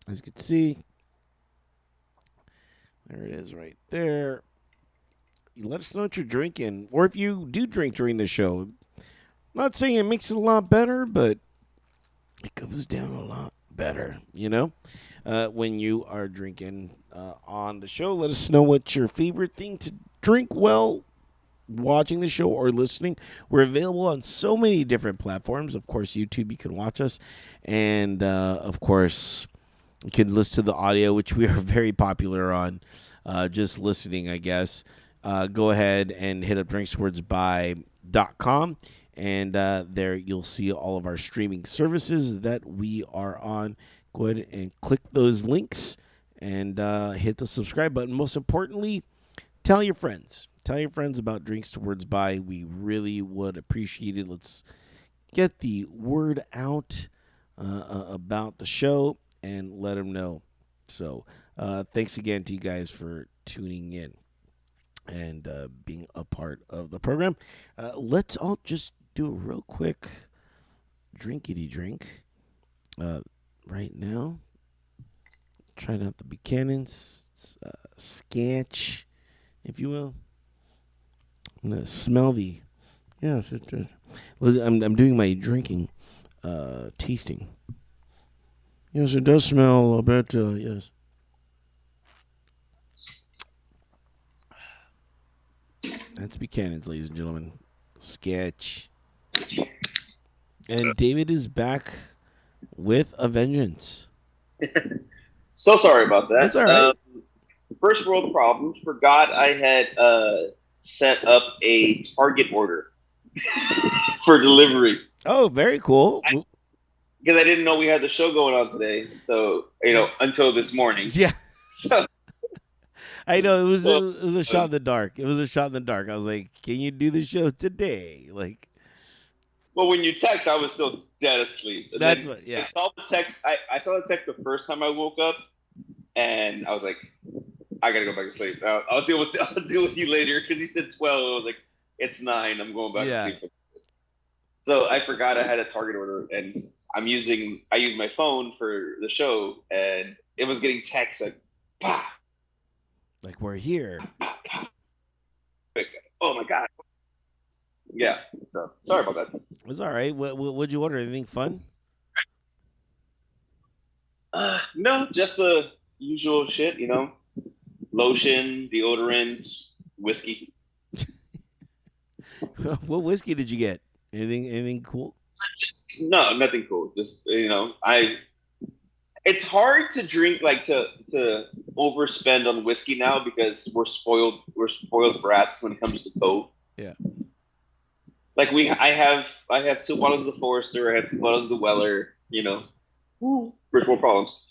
as you can see. There it is right there. You let us know what you're drinking, or if you do drink during the show. I'm not saying it makes it a lot better, but it goes down a lot better, when you are drinking on the show. Let us know what your favorite thing to drink while watching the show or listening. We're available on so many different platforms. Of course, YouTube, you can watch us. And, of course, you can listen to the audio, which we are very popular on. Just listening, I guess. Go ahead and hit up drinkswordsby.com. And there you'll see all of our streaming services that we are on. Go ahead and click those links and hit the subscribe button. Most importantly, tell your friends. Tell your friends about Drinks to Words By. We really would appreciate it. Let's get the word out about the show and let them know. So thanks again to you guys for tuning in and being a part of the program. Let's all just do a real quick drinkity drink right now. Trying out the Buchanan's sketch, if you will. I'm gonna smell the. Yes, I'm doing my drinking, tasting. Yes, it does smell a bit. Yes. That's Buchanan's, ladies and gentlemen. Sketch. And David is back with a vengeance. So sorry about That's that. all right. First world problems. Forgot I had set up a Target order for delivery Oh, very cool. because I didn't know we had the show going on today. So until this morning. Yeah, So, I know so it was a shot in the dark. It was a shot in the dark. I was like, "Can you do the show today?" Like well, when you text, I was still dead asleep. And that's then what. Yeah, I saw the text. I saw the text the first time I woke up, and I was like, I gotta go back to sleep. I'll deal with you later because you said 12. I was like, it's 9. I'm going back to yeah. sleep. So I forgot I had a Target order, and I use my phone for the show, and it was getting texts like, bah, Like we're here. bah, bah. Oh my god. Yeah. So sorry about that. It's all right. What'd you order? Anything fun? No, just the usual shit. Lotion, deodorant, whiskey. What whiskey did you get? Anything cool? No, nothing cool. Just I. It's hard to drink to overspend on whiskey now because we're spoiled. We're spoiled brats when it comes to Cove. Yeah. Like I have 2 bottles of the Forester. I have 2 bottles of the Weller. First world problems.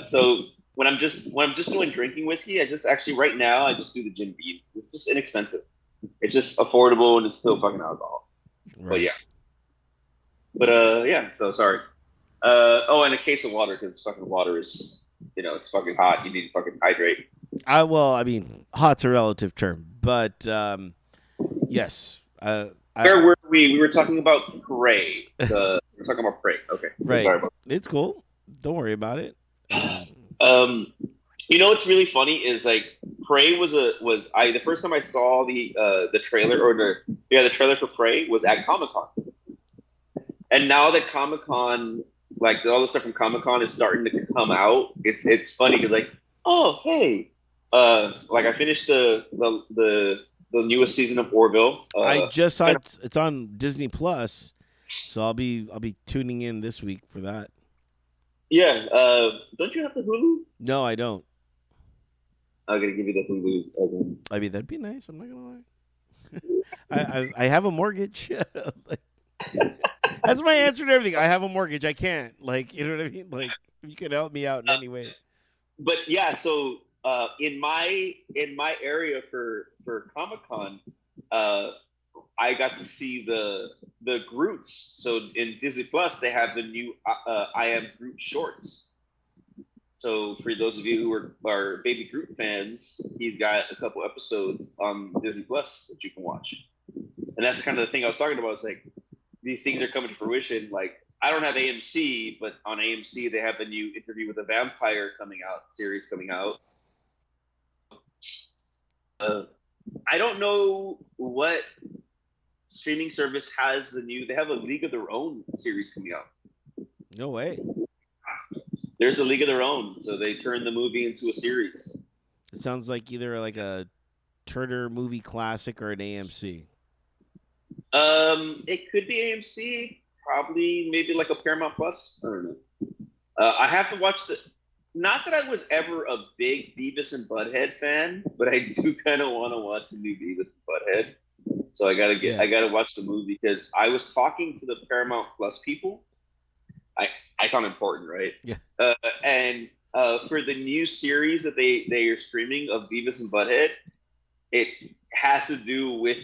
So when I'm just doing drinking whiskey, I just actually right now I just do the Jim Beam. It's just inexpensive. It's just affordable and it's still fucking alcohol. But Right. yeah. But yeah. So sorry. And a case of water because fucking water is it's fucking hot. You need to fucking hydrate. I mean, hot's a relative term, but yes. Where were we? We were talking about prey. We're talking about prey. Okay. So Right. sorry about It's cool. Don't worry about it. that. What's really funny is like Prey was I the first time I saw the trailer or the trailer for Prey was at Comic Con, and now that Comic Con, like all the stuff from Comic Con is starting to come out, it's funny because like, oh hey, like I finished the newest season of Orville. I just saw Kind of, it's on Disney Plus, so I'll be tuning in this week for that. yeah. Don't you have the Hulu? No, I don't. I'm gonna give you the Hulu again. I mean, that'd be nice. I'm not gonna lie. I have a mortgage. Like, that's my answer to everything. I have a mortgage. I can't. Like, you know what I mean? Like, if you could help me out in any way. But yeah, so in my area for Comic Con, uh, I got to see the Groots. So in Disney Plus, they have the new I Am Groot shorts. So for those of you who are Baby Groot fans, he's got a couple episodes on Disney Plus that you can watch. And that's kind of the thing I was talking about. It's like these things are coming to fruition. Like I don't have AMC, but on AMC they have the new Interview with a Vampire coming out series coming out. Uh, I don't know what streaming service has the new. They have a League of Their Own series coming out. No way. There's a League of Their Own, so they turned the movie into a series. It sounds like either like a Turner movie classic or an AMC. It could be AMC, probably maybe like a Paramount Plus. I don't know. I have to watch the. Not that I was ever a big Beavis and Butthead fan, but I do kind of want to watch the new Beavis and Butthead. So Yeah. I gotta watch the movie because I was talking to the Paramount Plus people. I sound important, right? Yeah. And for the new series that they are streaming of Beavis and Butthead, it has to do with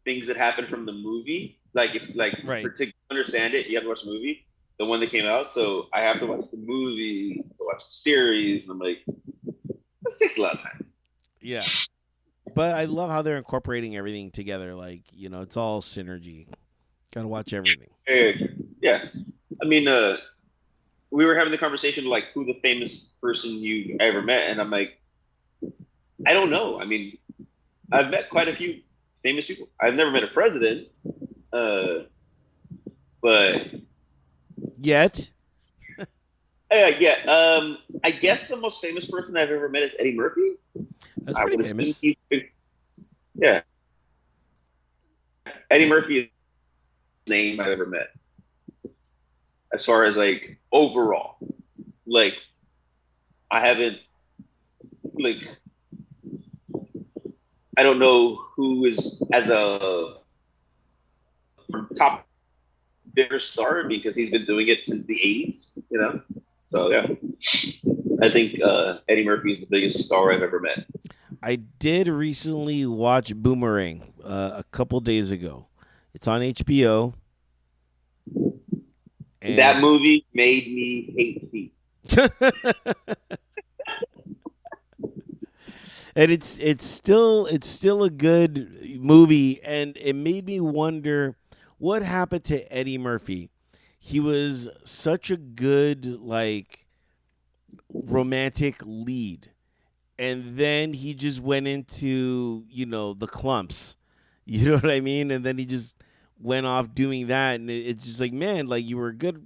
things that happened from the movie. Like Right. to understand it, you have to watch the movie, the one that came out. So I have to watch the movie to watch the series, and I'm like, this takes a lot of time. Yeah. But I love how they're incorporating everything together. Like, it's all synergy. Gotta watch everything. Yeah, I mean, we were having the conversation like who the famous person you ever met, and I'm like, I don't know. I mean, I've met quite a few famous people. I've never met a president, uh, but Yet. yeah. I guess the most famous person I've ever met is Eddie Murphy. That's I pretty would assume famous. he's yeah. Eddie Murphy is the name I've ever met. As far as like overall, like I haven't like I don't know who is as a top bigger star because he's been doing it since the '80s, you know. So yeah, I think Eddie Murphy is the biggest star I've ever met. I did recently watch Boomerang a couple days ago. It's on HBO. That And movie made me hate feet. and it's still a good movie, and it made me wonder what happened to Eddie Murphy. He was such a good like romantic lead, and then he just went into the clumps. You know what I mean? And then he just went off doing that, and it's just like, man, like you were a good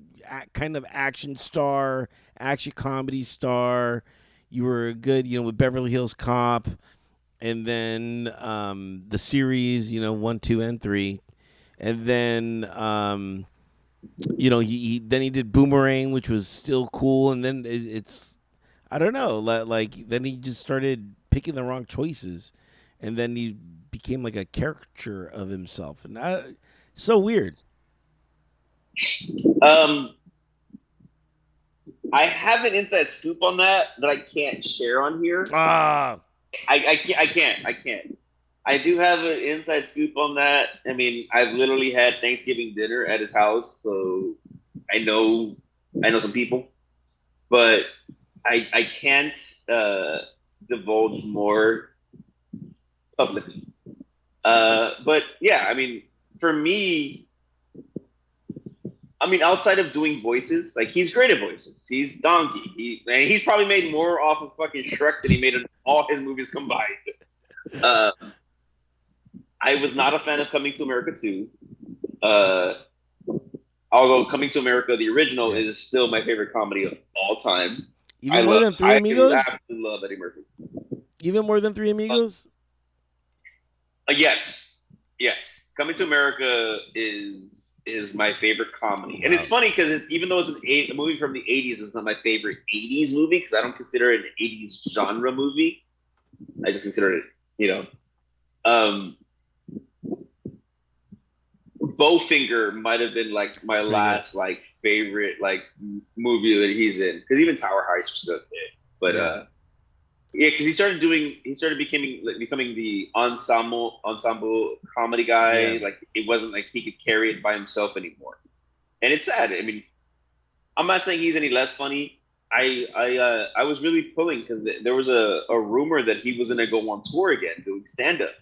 kind of action star, action comedy star. You were a good, with Beverly Hills Cop, and then the series, 1, 2, and 3, and then then he did Boomerang, which was still cool, and then it's I don't know, like then he just started picking the wrong choices, and then he became like a caricature of himself, and so weird. Um, I have an inside scoop on that that I can't share on here. Ah, I can't. I do have an inside scoop on that. I mean, I've literally had Thanksgiving dinner at his house, so I know I know some people, but I can't divulge more publicly. But yeah, I mean, for me, I mean, outside of doing voices, like he's great at voices. He's Donkey. He's probably made more off of fucking Shrek than he made in all his movies combined. Uh, I was not a fan of Coming to America 2. Uh, although Coming to America, the original, Yeah. is still my favorite comedy of all time. Even more than Three I Amigos? absolutely love Eddie Murphy. Even more than Three Amigos? Yes, yes. Coming to America is my favorite comedy, and it's Wow. funny because even though it's a movie from the '80s, it's not my favorite '80s movie because I don't consider it an '80s genre movie. I just consider it, you know, um, Bowfinger might have been like my It's pretty good. last like favorite like movie that he's in because even Tower Heist was good, but Yeah. yeah, because he started becoming the ensemble comedy Yeah. guy. Like it wasn't like he could carry it by himself anymore, and it's sad. I mean, I'm not saying he's any less funny. I was really pulling because there was a rumor that he was going to go on tour again doing stand up,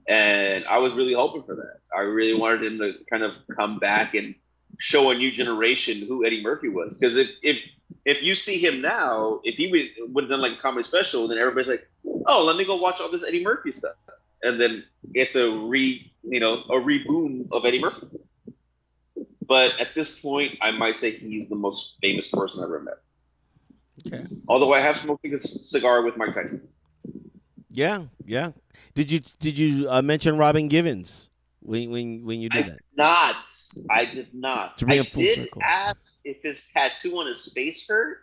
and I was really hoping for that. I really wanted him to kind of come back and show a new generation who Eddie Murphy was. Because if you see him now, if he would have done like a comedy special, then everybody's like, oh, let me go watch all this Eddie Murphy stuff, and then it's a reboot of Eddie Murphy. But at this point, I might say he's the most famous person I've ever met. Okay. Although I have smoked a cigar with Mike Tyson. Yeah. Yeah. Did you mention Robin Givens when you I did did that not. I did not. to bring I it full did circle? ask if his tattoo on his face hurt,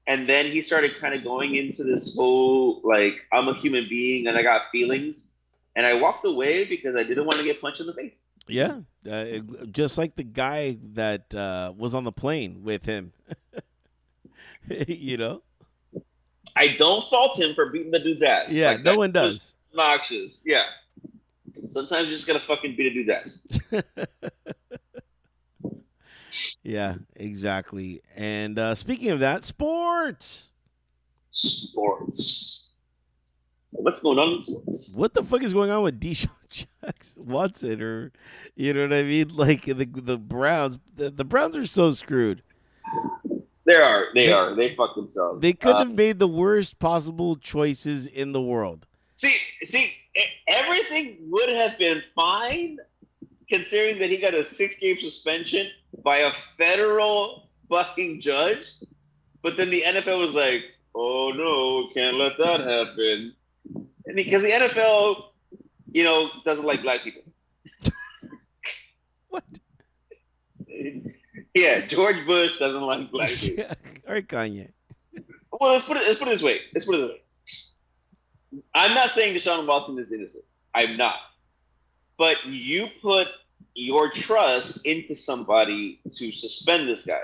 and then he started kind of going into this whole like I'm a human being and I got feelings, and I walked away because I didn't want to get punched in the face. Yeah. Just like the guy that was on the plane with him. you know. I don't fault him for beating the dude's ass. Yeah. Like No that one was does. obnoxious. Yeah. Sometimes you just gotta fucking beat a dude's ass. Yeah. Exactly. And speaking of that, sports. Sports. What's going on in sports? What the fuck is going on with Deshaun Jackson Watson, or you know what I mean? Like the Browns, the Browns are so screwed. They They fuck they themselves. couldn't have made the worst possible choices in the world. Everything would have been fine considering that he got a 6 game suspension by a federal fucking judge. But then the NFL was like, oh no, can't let that happen. And because the NFL, doesn't like black people. What? Yeah, George Bush doesn't like black people. All right, Kanye. Well, let's put it this way. I'm not saying Deshaun Watson is innocent. I'm not. But you put your trust into somebody to suspend this guy.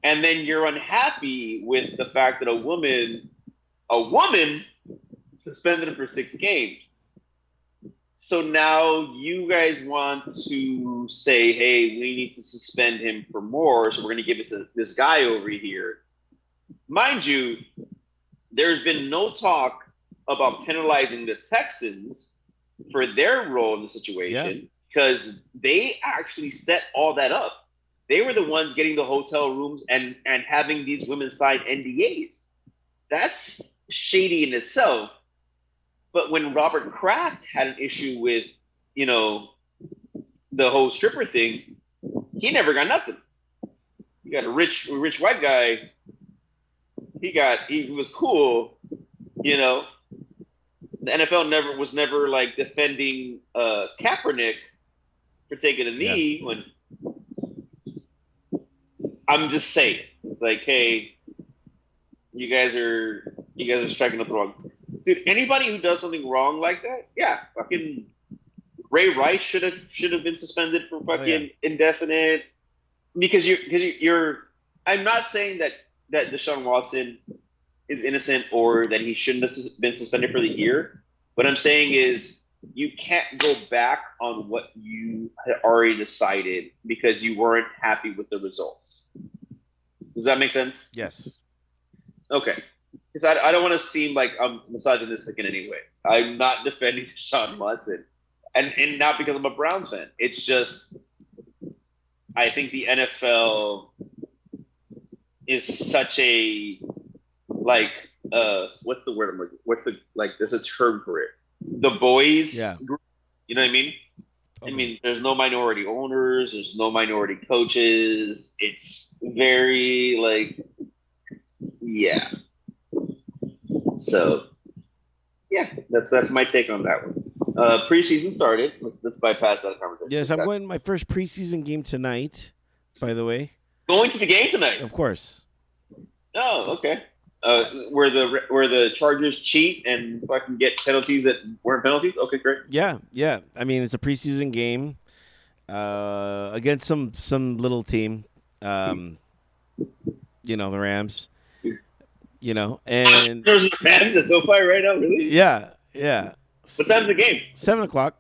And then you're unhappy with the fact that a woman suspended him for 6 games. So now you guys want to say, hey, we need to suspend him for more, so we're going to give it to this guy over here. Mind you, there's been no talk about penalizing the Texans for their role in the situation because they actually set all that up. They were the ones getting the hotel rooms and having these women sign NDAs. That's shady in itself. But when Robert Kraft had an issue with, the whole stripper thing, he never got nothing. You got a rich white guy. He was cool, you know. The NFL was never like defending Kaepernick for taking a knee when I'm just saying. It's like, hey, you guys are striking up the wrong. Dude, anybody who does something wrong like that, yeah, fucking Ray Rice should have been suspended for fucking indefinite because you're I'm not saying that Deshaun Watson is innocent or that he shouldn't have been suspended for the year. What I'm saying is you can't go back on what you had already decided because you weren't happy with the results. Does that make sense? Yes. Okay. Because I don't want to seem like I'm misogynistic in any way. I'm not defending Deshaun Watson. And not because I'm a Browns fan. It's just I think the NFL is such a like what's the word I'm looking? What's the like? There's a term for it. The boys Yeah. group. You know what I mean? I Okay. mean, there's no minority owners. There's no minority coaches. It's very like yeah. So yeah, that's my take on that one. Preseason started. Let's bypass that conversation. Yes, I'm going to my first preseason game tonight. By the way, Going to the game tonight. of course. Oh, okay. Where the Chargers cheat and fucking get penalties that weren't penalties. Okay, great. Yeah, yeah. I mean, it's a preseason game against some little team. Um, the Rams. And There's the Rams at SoFi right now. Really? yeah, yeah. What time's the game? 7 o'clock.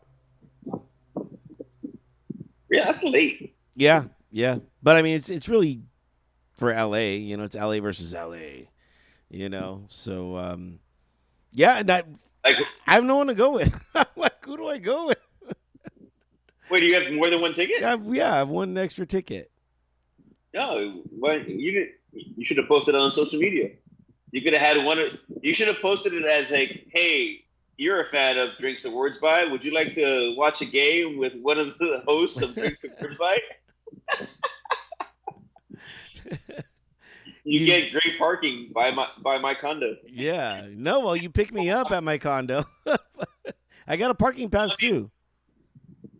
Yeah, that's late. Yeah, yeah. But I mean, it's really for LA. It's LA versus LA. So yeah, and Like, I have no one to go with. I'm like, who do I go with? wait, do you have more than one ticket? I have one extra ticket. No, what you should have posted it on social media. You could have had one. You should have posted it as like, "Hey, you're a fan of Drinks and Words By. Would you like to watch a game with one of the hosts of Drinks and Words By? You get great parking by my condo." Yeah. No, well, you pick me up at my condo. I got a parking pass too.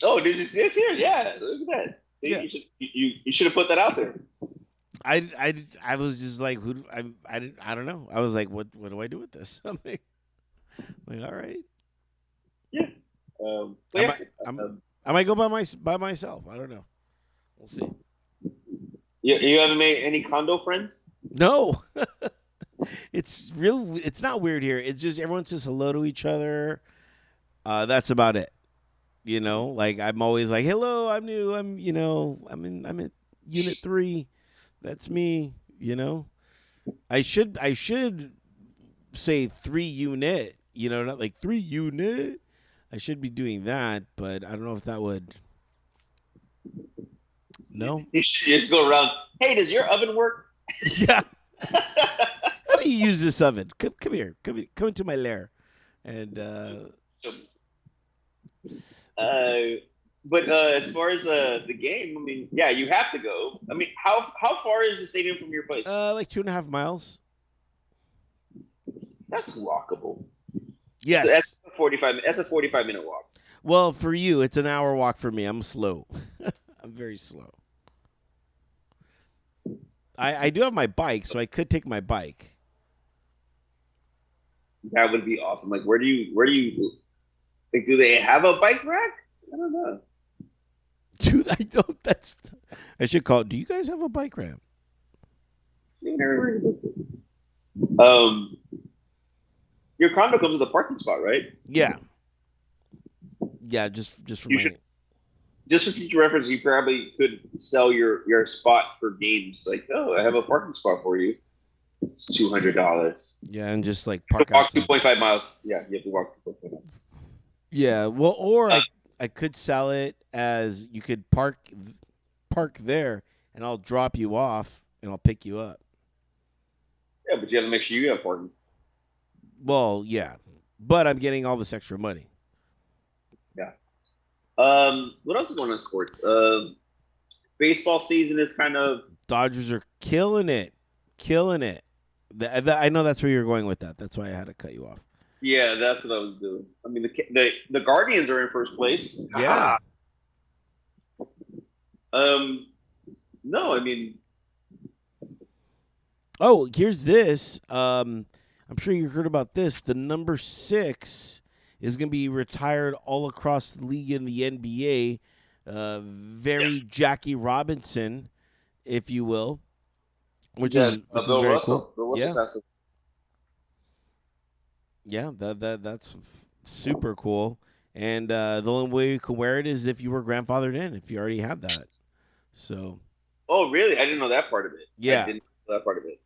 Oh, did you? Yes, here. Yeah, look at that. See, Yeah. you should have put that out there. I was just like, I don't know. I was like, what do I do with this? I'm like all right. Yeah. I might, I might go by myself. I don't know. We'll see. You haven't made any condo friends? No. It's not weird here. It's just everyone says hello to each other. That's about it. Like I'm always like, hello, I'm new. I'm at unit 3. That's me. I should say 3 unit. Not like 3 unit. I should be doing that, but I don't know if that would. No. You should just go around. Hey, does your oven work? Yeah. How do you use this oven? Come here. Come into my lair. And But as far as the game, I mean, yeah, you have to go. I mean, how far is the stadium from your place? like 2.5 miles. That's walkable. Yes. So that's a 45. That's a 45-minute walk. Well, for you, it's an hour walk for me. I'm slow. I'm very slow. I do have my bike, so I could take my bike. That would be awesome. Like, where do you like? Do they have a bike rack? I don't know. Dude, I don't. I should call. Do you guys have a bike ramp? Um, your condo comes with a parking spot, right? Yeah. Yeah, just for my. Just for future reference, you probably could sell your spot for games. Like, oh, I have a parking spot for you. It's $200. Yeah, and just like park walk 2.5 miles. Yeah, you have to walk 2.5 miles. Yeah, well, or I could sell it as you could park there, and I'll drop you off, and I'll pick you up. Yeah, but you have to make sure you have parking. Well, yeah, but I'm getting all this extra money. Yeah. What else is going on in sports? Baseball season is kind of. Dodgers are killing it. I know that's where you're going with that. That's why I had to cut you off. Yeah, that's what I was doing. I mean, the Guardians are in first place. Yeah. No, I mean. Oh, here's this. I'm sure you heard about this. The number 6 is going to be retired all across the league in the NBA. Jackie Robinson, if you will, which is very Russell. cool. Yeah, that's super cool. And the only way you can wear it is if you were grandfathered in, if you already have that. So. Oh, really? I didn't know that part of it. Yeah. I didn't know that part of it.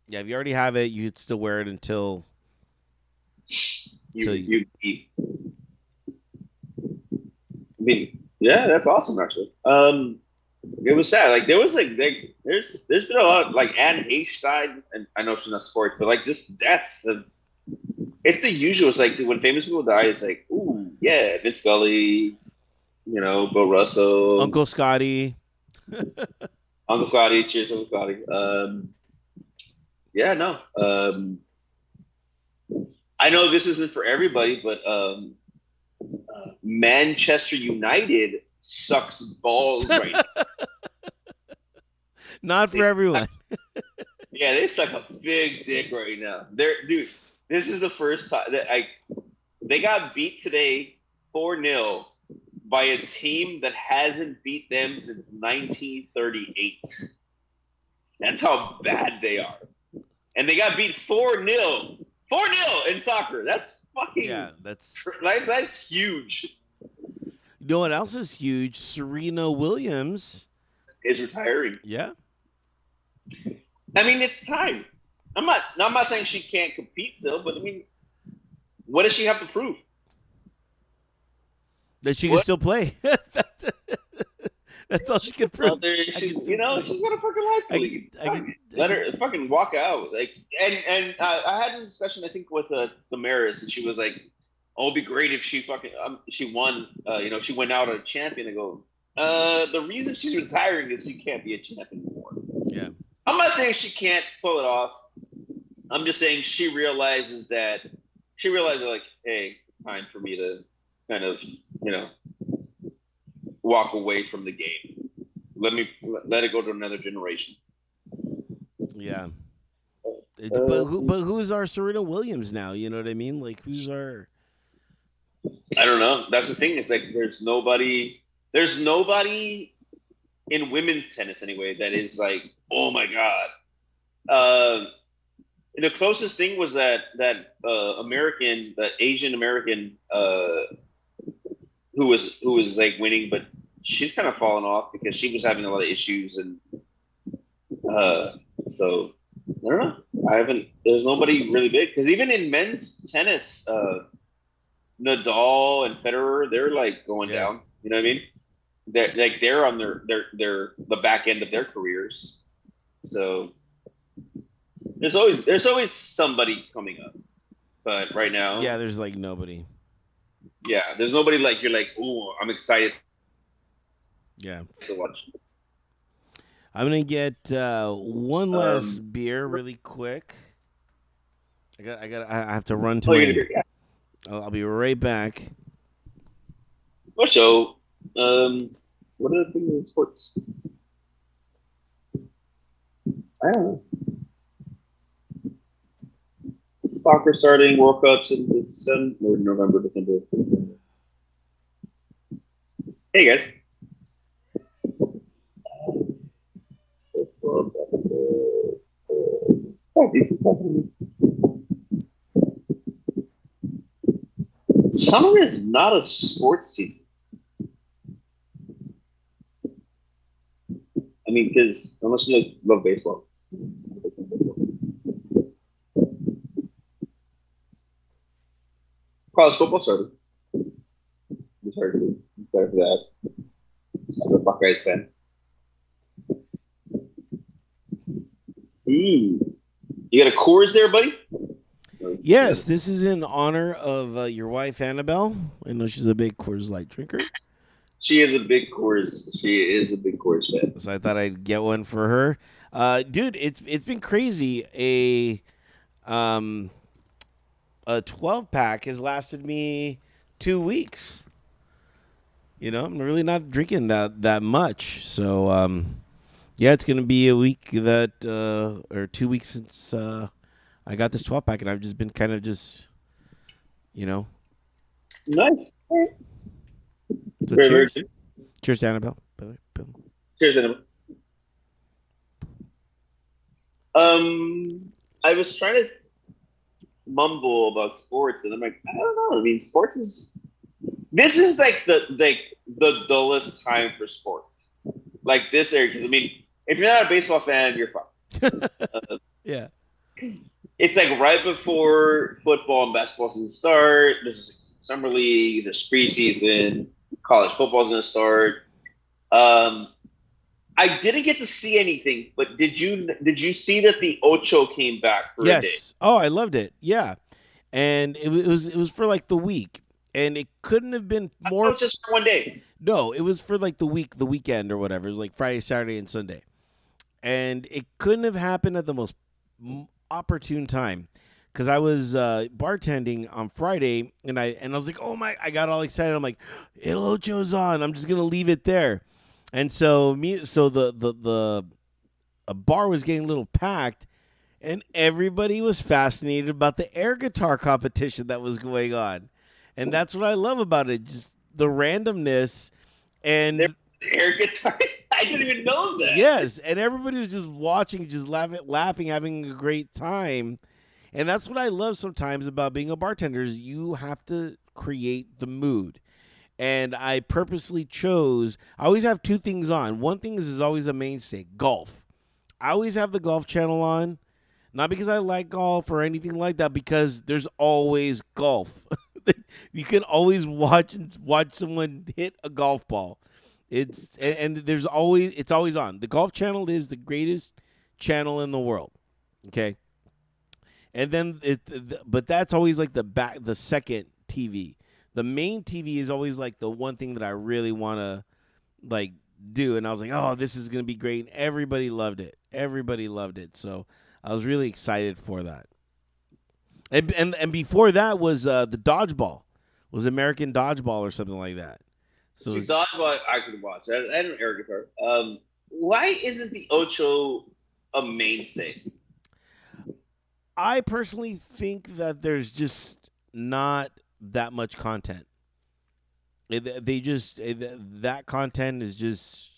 Yeah, if you already have it, you could still wear it until. I mean, yeah, that's awesome, actually. it was sad. Like there was like there's been a lot of, like Anne H died, and I know she's not sports, but like just deaths. It's the usual. It's like when famous people die, it's like, ooh, yeah, Vince Scully, Bill Russell, Uncle Scotty. Uncle Scotty. Cheers, Uncle Scotty. Yeah, no. I know this isn't for everybody, but Manchester United sucks balls right now. Not They for everyone. Yeah, they suck a big dick right now. Dude. This is the first time that they got beat today 4-0 by a team that hasn't beat them since 1938. That's how bad they are, and they got beat 4-0, 4-0 in soccer. That's Yeah, fucking that's. that's huge. You know what else is huge? Serena Williams. Is retiring. Yeah. I mean, it's time. I'm not saying she can't compete still, but I mean, what does she have to prove? That she can What? still play. That's all she can Well, prove. I she's can still play. she's got a fucking life to I lead. can. I can. I Let can. her fucking walk out. Like, and I had this discussion I think with Damaris, and she was like, "Oh, it'd be great if she fucking she won. She went out a champion." I go, the reason she's retiring is she can't be a champion anymore. Yeah. I'm not saying she can't pull it off. I'm just saying she realizes like, hey, it's time for me to kind of you know walk away from the game. Let it go to another generation. Yeah. Uh, But who's our Serena Williams now? You know what I mean? Like who's our. I don't know. That's the thing. It's like there's nobody. There's nobody in women's tennis anyway that is like, oh my god. Uh, the closest thing was that American, the Asian American, who was like winning, but she's kind of fallen off because she was having a lot of issues, and uh, so I don't know. I haven't. There's nobody really big because even in men's tennis, Nadal and Federer, they're like going Yeah. down. You know what I mean? They're on their the back end of their careers. So there's always somebody coming up. But right Yeah. now, There's like nobody. yeah, there's nobody like you're like, oh, I'm excited Yeah. to watch. I'm gonna get one last Um, beer really quick. I have to run to oh, you're my. gonna hear, yeah. I'll be right back. So, what are the things in sports? I don't know. Soccer starting, World Cups in December, November, December. Hey guys. Oh, decent. Summer is not a sports season. I mean, because unless you love baseball, college football started. It's hard to prepare for that as a Buckeyes fan. You got a Coors there, buddy? Yes, this is in honor of your wife Annabelle. I know she's a big Coors Light drinker, She is a big Coors. She is a big Coors fan. so I thought I'd get one for her. Dude, it's been crazy. Um a 12 pack has lasted me 2 weeks. You know, I'm really not drinking that much. So yeah, it's gonna be a week that or 2 weeks since I got this 12 pack, and I've just been kind of just you know. Nice. So Very, very cheers, good. cheers to Annabelle. By the way. Boom. Cheers, Annabelle. I was trying to mumble about sports, and I'm like, I don't know. I mean, sports is this is like the dullest time for sports, like this area. Because I mean, if you're not a baseball fan, you're fucked. Uh, Yeah. it's like right before football and basketball season start. There's summer league. There's preseason. College football is going to start. Um, I didn't get to see anything, but did you see that the Ocho came back for a day? Yes. Oh, I loved it. Yeah, and it was for like the week, and it couldn't have been That more. was just for one day. No, it was for like the weekend or whatever. It was like Friday, Saturday, and Sunday, and it couldn't have happened at the most opportune time because I was bartending on Friday, and I was like, oh my! I got all excited. I'm like, El Ocho's on. I'm just gonna leave it there, and so the a bar was getting a little packed, and everybody was fascinated about the air guitar competition that was going on, and that's what I love about it, just the randomness. There And was air guitar. I didn't even know that. yes, and everybody was just watching, just laughing, having a great time. And that's what I love sometimes about being a bartender is you have to create the mood. And I purposely chose. I always have two things on. One thing is always a mainstay, golf. I always have the golf channel on, not because I like golf or anything like that, because there's always golf. You can always watch someone hit a golf ball. And there's always it's always on. The golf channel is the greatest channel in the world. Okay, and then but that's always like the second TV. The main TV is always like the one thing that I really want to like do, and I was like, oh, this is gonna be great. And everybody loved it. Everybody loved it. So I was really excited for that. And before that was the dodgeball, was American dodgeball or something like that. So it See, was, dodgeball I could watch. And an air guitar. Why isn't the Ocho a mainstay? I personally think that there's just not that much content. They just that content is just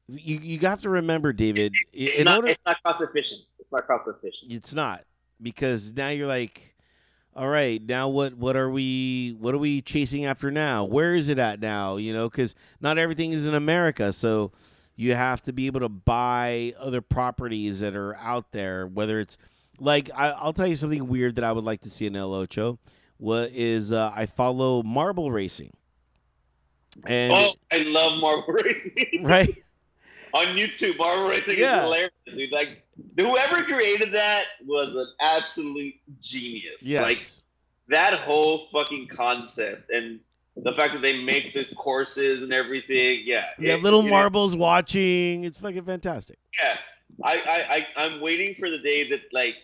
you have to remember, David. It's In not. order, It's not cost efficient. It's not cost efficient. it's not because now you're like, all right, now what are we chasing after now? Where is it at now? Because not everything is in America, so you have to be able to buy other properties that are out there. Whether it's like I'll tell you something weird that I would like to see in El Ocho. What is I follow marble racing, and Oh, I love marble racing right, on YouTube. Marble racing is yeah, hilarious, dude. Like whoever created that was an absolute genius. Like yes, that whole fucking concept and the fact that they make the courses and everything. Yeah, yeah, little marbles watching. It's fucking fantastic. yeah. I'm waiting for the day that like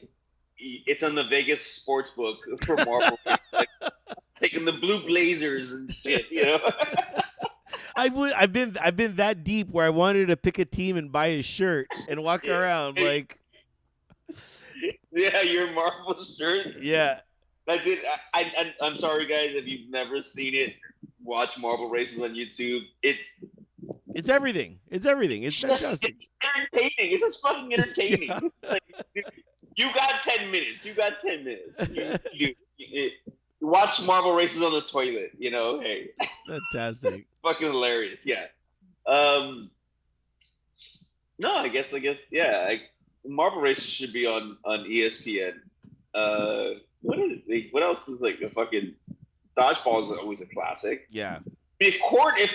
it's on the Vegas sports book for Marvel, like, taking the blue blazers and shit. I've been that deep where I wanted to pick a team and buy a shirt and walk Yeah. around like Yeah, your Marvel shirt. yeah, That's it. I'm sorry, guys, if you've never seen it. Watch Marvel races on YouTube. it's everything. It's everything. It's fantastic. It's entertaining. It's just fucking entertaining. Yeah, Like, you got 10 minutes. You got 10 minutes. You watch Marvel races on the toilet. Hey, fantastic. it's fucking hilarious. Yeah. Um. No, I guess. Yeah. Marvel races should be on ESPN. What else is like a fucking dodgeball is always a classic. Yeah. If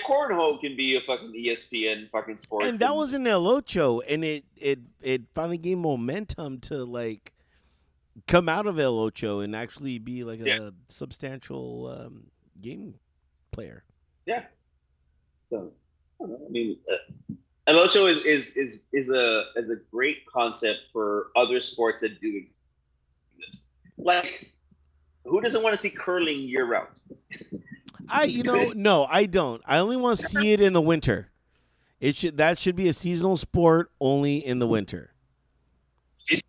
cornhole can be a fucking ESPN fucking And sports, that and was in El Ocho, and it finally gained momentum to like come out of El Ocho and actually be like yeah, a substantial game player. yeah. So I don't know. I mean, and also is a great concept for other sports that do exist. Like, who doesn't want to see curling year round? No, I don't. I only want to see it in the winter. That should be a seasonal sport only in the winter. You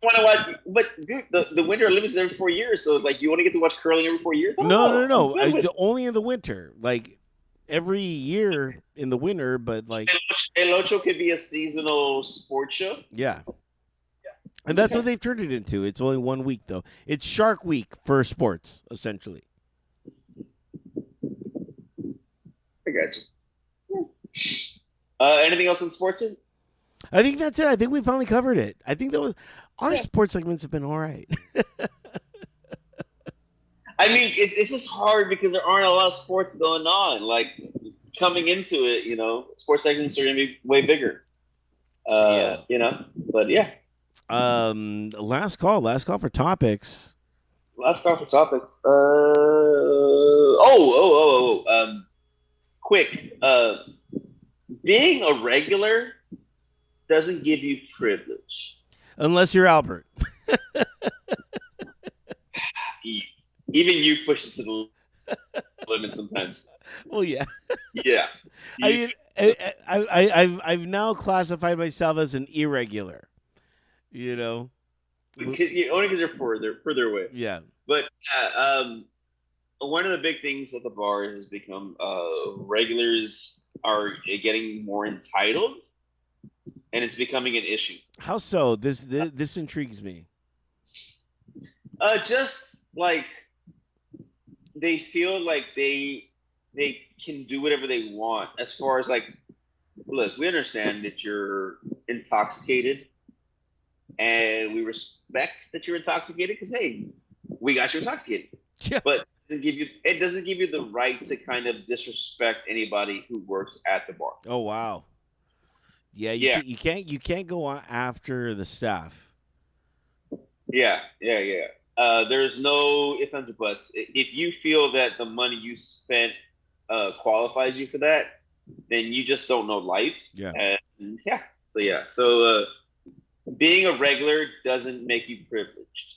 want to watch, but dude, the Winter Olympics is every 4 years, so it's like you want to get to watch curling every 4 years. No, no, Oh, I'm no. good with Only in the winter. Like every year in the winter, but like El Ocho could be a seasonal sports show. yeah. And that's what they've turned it into. It's only 1 week though. It's Shark Week for sports, essentially. I got you. Anything else in sports? I think that's it. I think we finally covered it. I think that was our Yeah. sports segments have been all right. I mean, it's just hard because there aren't a lot of sports going on. Like coming into it, sports segments are going to be way bigger. Yeah. But yeah. Last call for topics. Last call for topics. Quick. Being a regular doesn't give you privilege. Unless you're Albert. Even you push it to the limit sometimes. Well, yeah. Yeah. I mean, I've now classified myself as an irregular. You know. Only because you're further away. Yeah. But one of the big things at the bar has become regulars are getting more entitled, and it's becoming an issue. How so? This intrigues me. Just like they feel like they can do whatever they want. As far as like, look, we understand that you're intoxicated, and we respect that you're intoxicated because hey, we got you intoxicated. Yeah. But it doesn't give you the right to kind of disrespect anybody who works at the bar. Oh wow. Yeah, you can't go on after the staff. Yeah. There's no ifs, ands, or buts. If you feel that the money you spent qualifies you for that, then you just don't know life. Yeah. And so being a regular doesn't make you privileged.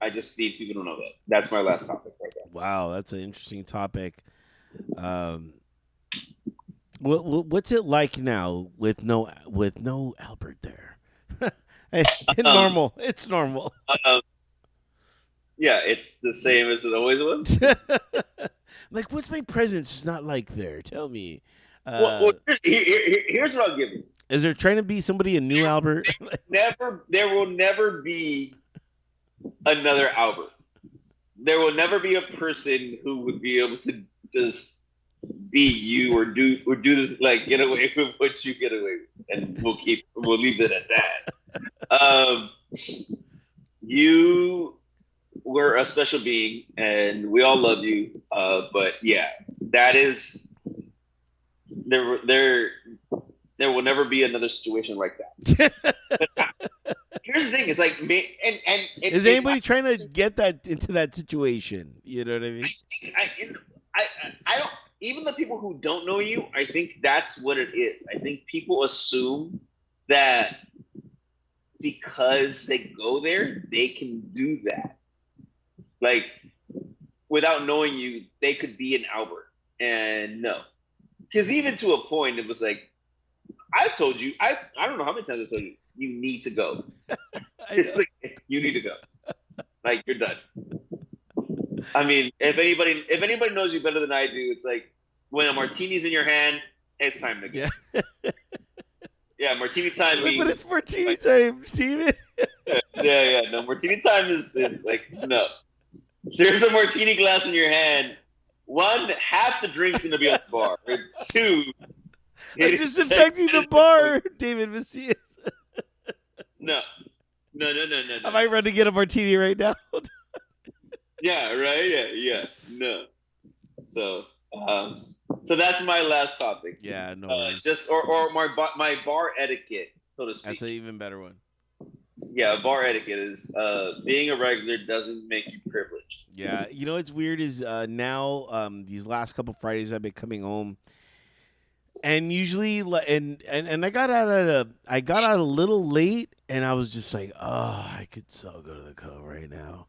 I just need people to know that. That's my last topic right there. Wow, that's an interesting topic. What's it like now with no Albert there? Normal. It's normal. Yeah, it's the same as it always was. Like, what's my presence not like there? Tell me. Here's what I'll give you. Is there trying to be somebody a new Albert? There will never be another Albert. There will never be a person who would be able to just be you or do get away with what you get away with, and we'll leave it at that. You were a special being, and we all love you. But yeah, that is there will never be another situation like that. Here's the thing: it's like me and is anybody trying to get that into that situation? You know what I mean? I don't. Even the people who don't know you, I think that's what it is. I think people assume that because they go there, they can do that. Like without knowing you, they could be an Albert, and no, because even to a point, it was like I've told you. I don't know how many times I've told you. You need to go. It's like you need to go. Like you're done. I mean, if anybody knows you better than I do, it's like when a martini's in your hand, it's time to go. Yeah, martini time. But it's martini time, Steven. Yeah. No, martini time is like no. There's a martini glass in your hand. One, half the drink's gonna be on the bar. Or two, I'm disinfecting the bar, David Macias. No. I might run to get a martini right now. Yeah, right? Yeah. No. So that's my last topic. Yeah, no worries. Or my bar etiquette, so to speak. That's an even better one. Yeah, bar etiquette is being a regular doesn't make you privileged. Yeah, you know what's weird is now these last couple Fridays I've been coming home, and usually and I got out a little late, and I was just like, oh, I could so go to the Cove right now.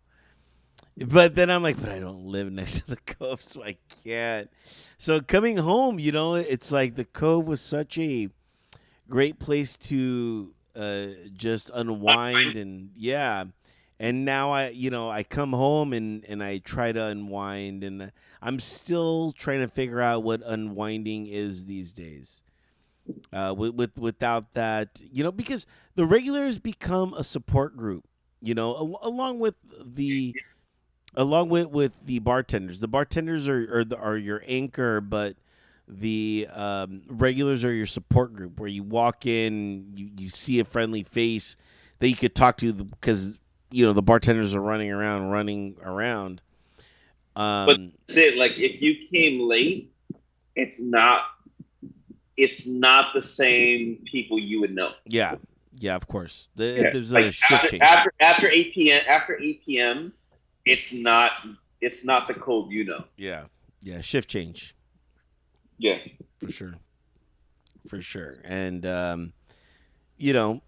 But then I'm like, but I don't live next to the Cove, so I can't. So coming home, it's like the Cove was such a great place to just unwind and now I come home and I try to unwind, and I'm still trying to figure out what unwinding is these days. Without that, because the regulars become a support group, along with the bartenders. The bartenders are your anchor, but the regulars are your support group, where you walk in, you see a friendly face that you could talk to because the bartenders are running around. But say like if you came late it's not the same people you would know. Yeah, yeah, of course. Yeah. There's Like a shift change. after 8 p.m. After 8 p.m., it's not the code you know. Yeah, yeah, shift change Yeah. for sure, for sure. And you know,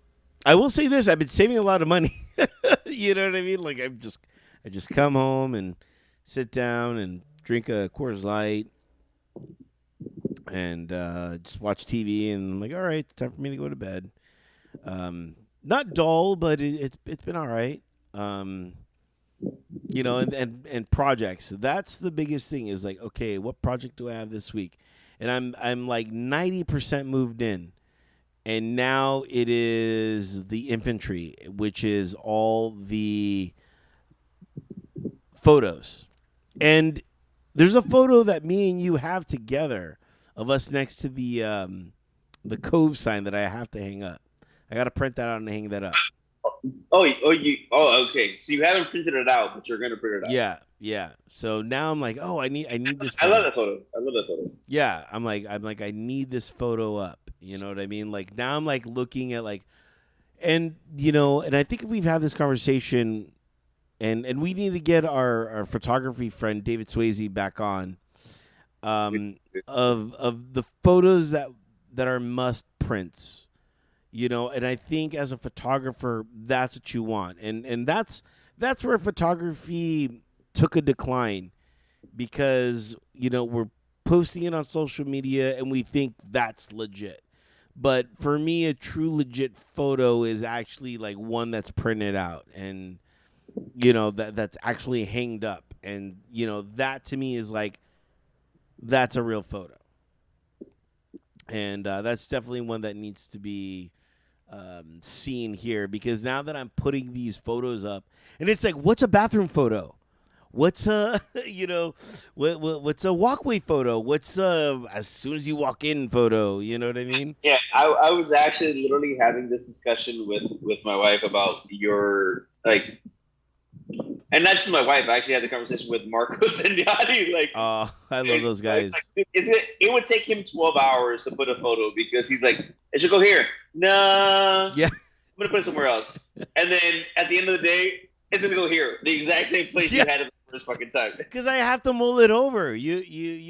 I will say this: I've been saving a lot of money. You know what I mean? Like I just come home and sit down and drink a Coors Light and just watch TV, and I'm like, all right, it's time for me to go to bed. Not dull, but it's been all right. Um, and projects. That's the biggest thing. Is like, okay, what project do I have this week? And I'm like 90% moved in, and now it is the infantry, which is all the photos. And there's a photo that me and you have together of us next to the Cove sign that I have to hang up. I got to print that out and hang that up. Okay. So you haven't printed it out, but you're gonna print it out. Yeah, yeah. So now I'm like, oh, I need this I love photo. that photo. I love that photo. Yeah, I'm like I need this photo up. You know what I mean? Like now I'm like looking at like, and and I think we've had this conversation, and we need to get our photography friend David Swayze back on, of the photos that are must prints. And I think as a photographer, that's what you want, and that's where photography took a decline because we're posting it on social media and we think that's legit. But for me, a true legit photo is actually like one that's printed out and that's actually hanged up, and that to me is like that's a real photo, and that's definitely one that needs to be seen here because now that I'm putting these photos up, and it's like, what's a bathroom photo? What's a what's a walkway photo? What's a as soon as you walk in photo? You know what I mean? Yeah, I was actually literally having this discussion with my wife about your like, and not just my wife. I actually had the conversation with Marcos and Yanni. Like, Oh, I love those guys. like, it would take him 12 hours to put a photo because he's like, it should go here. Nah, Yeah, I'm gonna put it somewhere else. And then at the end of the day, it's gonna go here, the exact same place yeah. you had it the first fucking time. Because I have to mull it over. You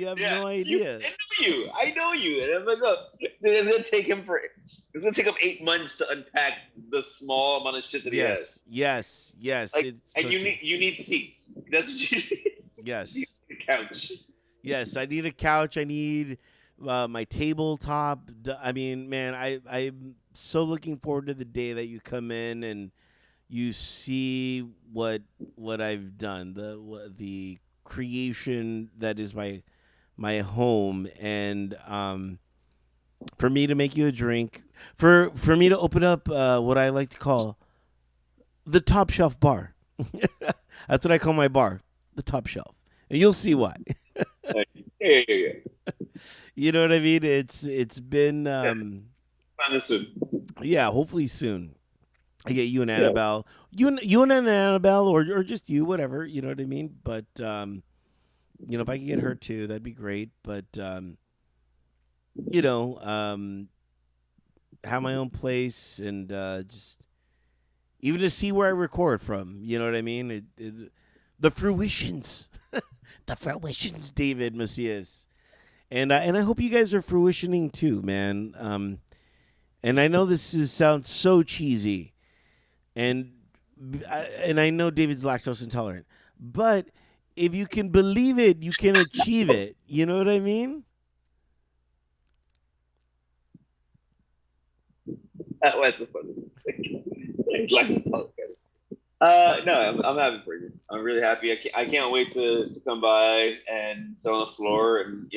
have Yeah, no idea. I know you, and I'm like, oh, it's gonna take him for. It's gonna take him 8 months to unpack the small amount of shit that he has. Yes, yes, yes. Like, It's and so true. you need seats. That's what you need. You Yes, need a couch. yes. I need a couch. I need my tabletop. I mean, man, I'm so looking forward to the day that you come in and you see what I've done, the creation that is my home, and for me to make you a drink, for me to open up what I like to call the top shelf bar. That's what I call my bar, the top shelf, and you'll see why. Like, yeah. You know what I mean? It's been Yeah, find this soon. yeah, hopefully soon. I get you and Yeah. Annabelle, you and Annabelle, or just you, whatever. You know what I mean? But if I could get her too, that'd be great. But you know, have my own place and just even to see where I record from. You know what I mean? The fruitions, the fruitions, David Macias, and I hope you guys are fruitioning too, man. And I know sounds so cheesy, and and I know David's lactose intolerant, but if you can believe it, you can achieve it. You know what I mean? That's so funny. It's like no, I'm happy for you. I'm really happy. I can't wait to come by and sit on the floor and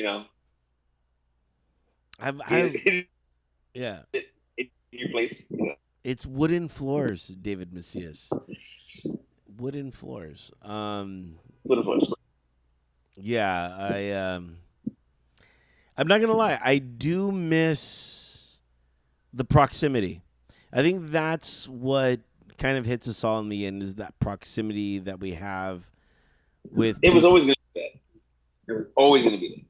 I've in yeah. your place. It's wooden floors, David Macias. Wooden floors. Put a floor. Yeah, I'm not gonna lie. I do miss the proximity. I think that's what kind of hits us all in the end is that proximity that we have with It was people. always going to be that. It was always going to be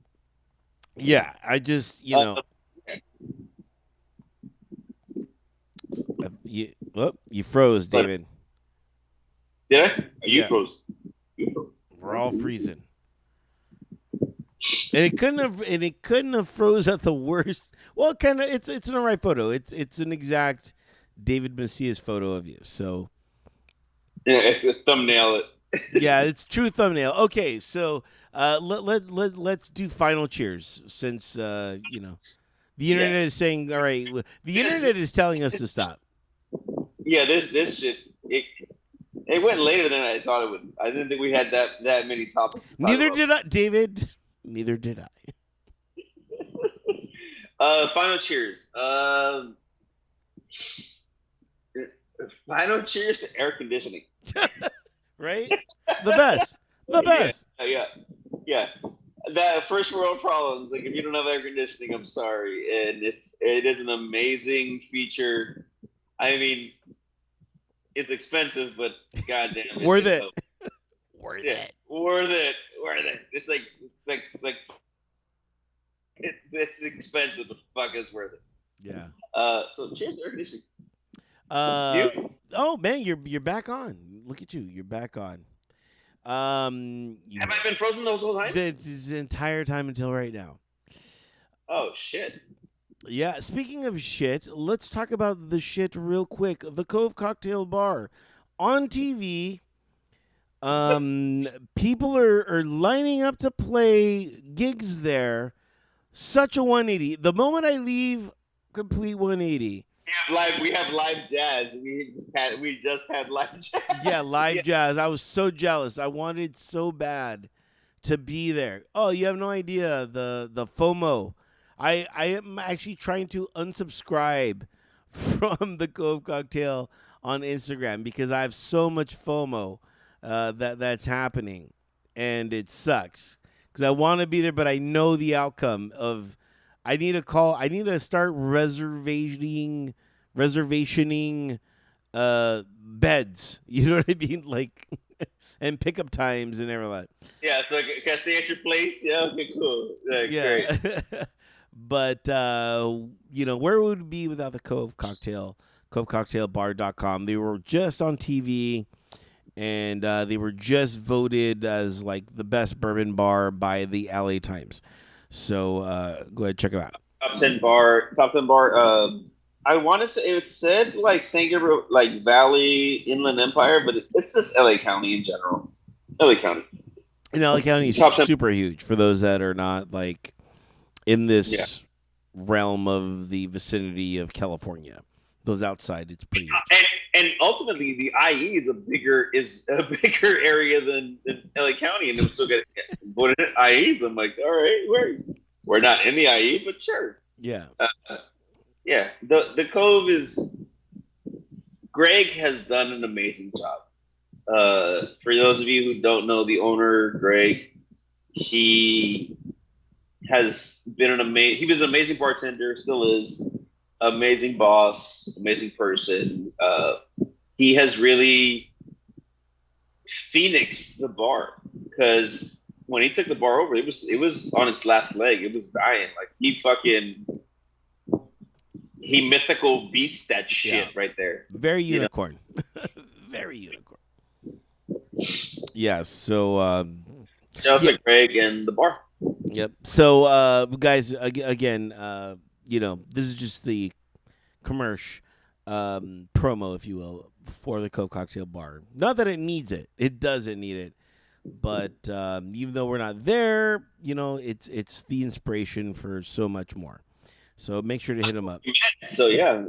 Yeah, I just Uh, you froze, but David. did I? You Yeah, froze. You froze. we're all freezing. And it couldn't have froze at the worst. Well, kind of. It's an alright photo. It's an exact David Macias photo of you. So Yeah, it's a thumbnail. yeah, it's true thumbnail. Okay, so let's do final cheers since the Yeah. internet is saying all right. The internet is telling us to stop. Yeah, this shit it went later than I thought it would. I didn't think we had that many topics to talk Neither about. did I, David. Neither did I. Final cheers. Final cheers to air conditioning. Right? The best. The Yeah, best. yeah, yeah. That first world problems. Like if you don't have air conditioning, I'm sorry. And it is an amazing feature. I mean, it's expensive, but goddamn, Worth it's it. so Worth yeah, it. worth it, worth it. It's like it's expensive, but fuck, it's worth it. Yeah. So cheers to air conditioning. Uh You? oh man, you're back on. Look at you. You're back on. Have You I been frozen this whole time? the entire time until right now. Oh shit. Yeah, speaking of shit, let's talk about the shit real quick. The Cove Cocktail Bar on TV. People are lining up to play gigs there. Such a 180. The moment I leave, complete 180. We have live jazz. We just had live jazz. Yeah, live Yeah. jazz. I was so jealous. I wanted so bad to be there. Oh, you have no idea the FOMO. I am actually trying to unsubscribe from the Cove Cocktail on Instagram because I have so much FOMO that's happening, and it sucks because I want to be there, but I know the outcome of. I need to call. I need to start reservationing beds. You know what I mean? Like and pickup times and everything. Yeah. So can I stay at your place? Yeah. Okay. Cool. Yeah, great. Yeah. But where would it be without the covecocktailbar.com. They were just on TV and they were just voted as like the best bourbon bar by the LA Times. So go ahead, check it out. Top 10 bar. I want to say it said like San Gabriel, like Valley Inland Empire, but it's just LA County in general. LA County. And LA County is Top 10. super huge for those that are not like in Yeah. this realm of the vicinity of California. Those outside, it's pretty huge. And ultimately, the IE is a bigger area than LA County, and it was still getting voted in IEs. I'm like, all right, we're not in the IE, but sure. Yeah. Yeah, the Cove is. Greg has done an amazing job. For those of you who don't know the owner, Greg, he has been he was an amazing bartender, still is, amazing boss, amazing person. He has really phoenixed the bar because when he took the bar over, it was on its last leg. It was dying. Like he mythical beast that shit right there. Very You know? unicorn. Very unicorn. Yeah. So, Just yeah. like Greg and the bar. Yep. So, guys, again, this is just the commercial promo, if you will, for the Coke Cocktail Bar. Not that it needs it; it doesn't need it. But even though we're not there, it's the inspiration for so much more. So make sure to hit them up. So yeah,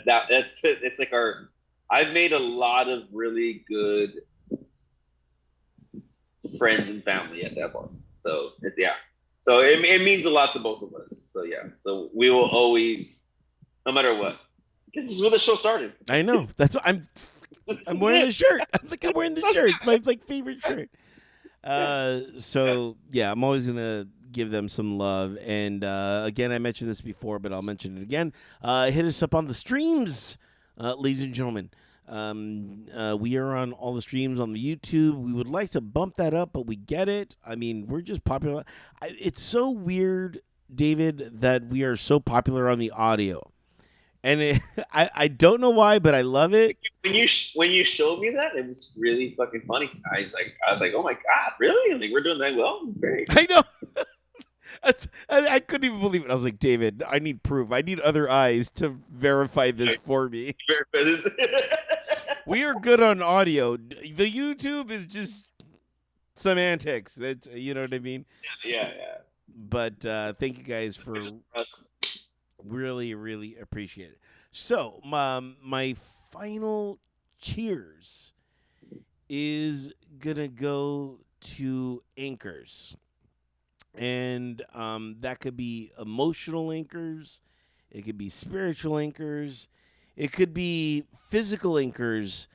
that's it. It's like our. I've made a lot of really good friends and family at that bar. So yeah, so it means a lot to both of us. So yeah, so we will always, no matter what, because this is where the show started. I know. That's what I'm wearing the shirt. I think I'm wearing the shirt. It's my favorite shirt. So yeah, I'm always gonna give them some love. And again, I mentioned this before, but I'll mention it again. Hit us up on the streams, ladies and gentlemen. We are on all the streams on the YouTube. We would like to bump that up, but we get it. I mean, we're just popular. It's so weird David, that we are so popular on the audio, and I don't know why, but I love it. When you showed me that, it was really fucking funny. I was like, oh my god, really? Like we're doing that well? Great. I know. I couldn't even believe it. I was like, David, I need proof. I need other eyes to verify this for me. We are good on audio. The YouTube is just semantics. That's, you know what I mean. Yeah. But thank you guys for really, really appreciate it. So my final cheers is gonna go to anchors, and that could be emotional anchors, it could be spiritual anchors, it could be physical anchors.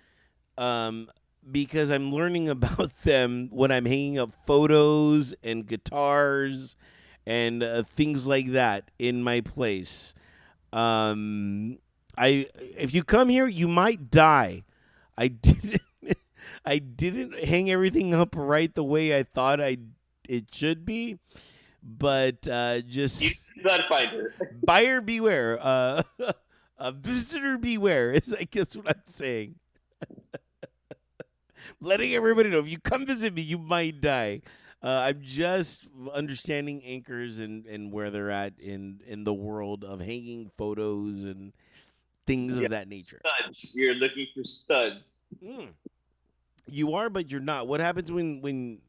Um, because I'm learning about them when I'm hanging up photos and guitars and things like that in my place. Um, I if you come here, you might die. I didn't I didn't hang everything up right the way I thought it should be, but just Not finder. buyer beware. A visitor beware is, I guess, what I'm saying. Letting everybody know, if you come visit me, you might die. I'm just understanding anchors and where they're at in the world of hanging photos and things Yeah, of that nature. studs. You're looking for studs. Mm. You are, but you're not. What happens when?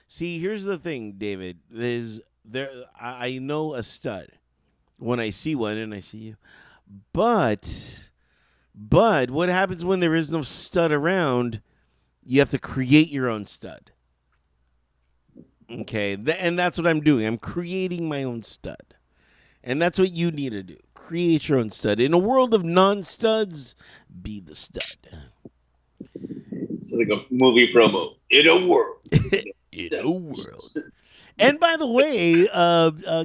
See, here's the thing, David. There's there. I know a stud when I see one, and I see you. But what happens when there is no stud around? You have to create your own stud. Okay, and that's what I'm doing. I'm creating my own stud, and that's what you need to do. Create your own stud. In a world of non-studs, be the stud. It's like a movie promo. In a world. In a world. And by the way,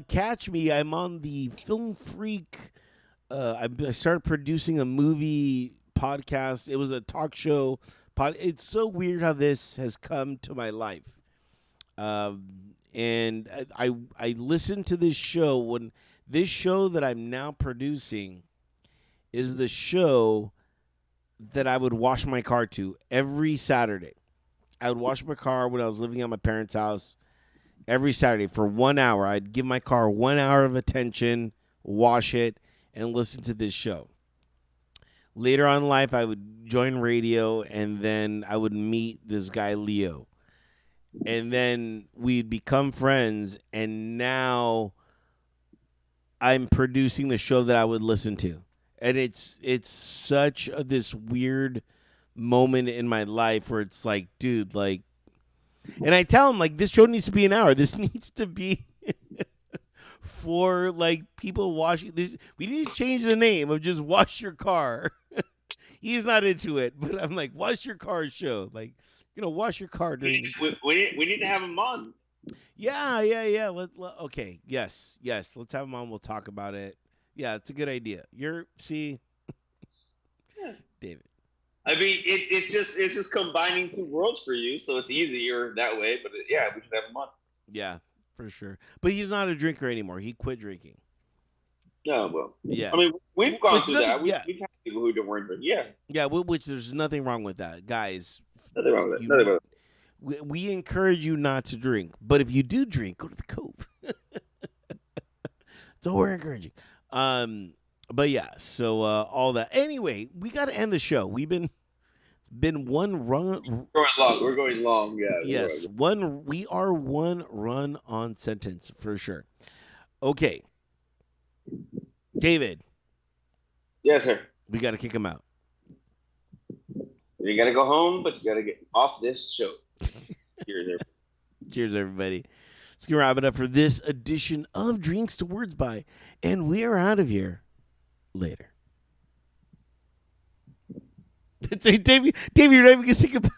catch me. I'm on the Film Freak. I started producing a movie podcast. It was a talk show. It's so weird how this has come to my life. And I listened to this show when this show that I'm now producing is the show that I would wash my car to every Saturday. I would wash my car when I was living at my parents' house every Saturday for 1 hour. I'd give my car 1 hour of attention, wash it, and listen to this show. Later on in life, I would join radio, and then I would meet this guy, Leo. And then we'd become friends, and now I'm producing the show that I would listen to. And it's such this weird moment in my life where it's like, dude, like, and I tell him, like, this show needs to be an hour. This needs to be for, like, people washing. We need to change the name of just Wash Your Car. He's not into it, but I'm like, Wash Your Car show. Like, wash your car during we need to have him on. Yeah. Okay. Yes. Let's have him on. We'll talk about it. Yeah, it's a good idea. Yeah. David. I mean, it's just combining two worlds for you, so it's easier that way. But yeah, we should have him on. Yeah, for sure. But he's not a drinker anymore. He quit drinking. No, well, yeah. I mean, we've gone through that. We've had people who don't weren't, but yeah. Yeah, which there's nothing wrong with that, guys. Nothing wrong with that. Nothing wrong with that. We encourage you not to drink, but if you do drink, go to the Cove. That's all we're encouraging. But yeah, so all that. Anyway, we got to end the show. It's been one run. We're going long. Yeah. Yes, we are one run on sentence for sure. Okay, David. Yes, sir. We got to kick him out. You got to go home, but you got to get off this show. Cheers, everybody. Let's get wrap it up for this edition of Drinks to Words By, and we are out of here later. David, you're not even going to say goodbye.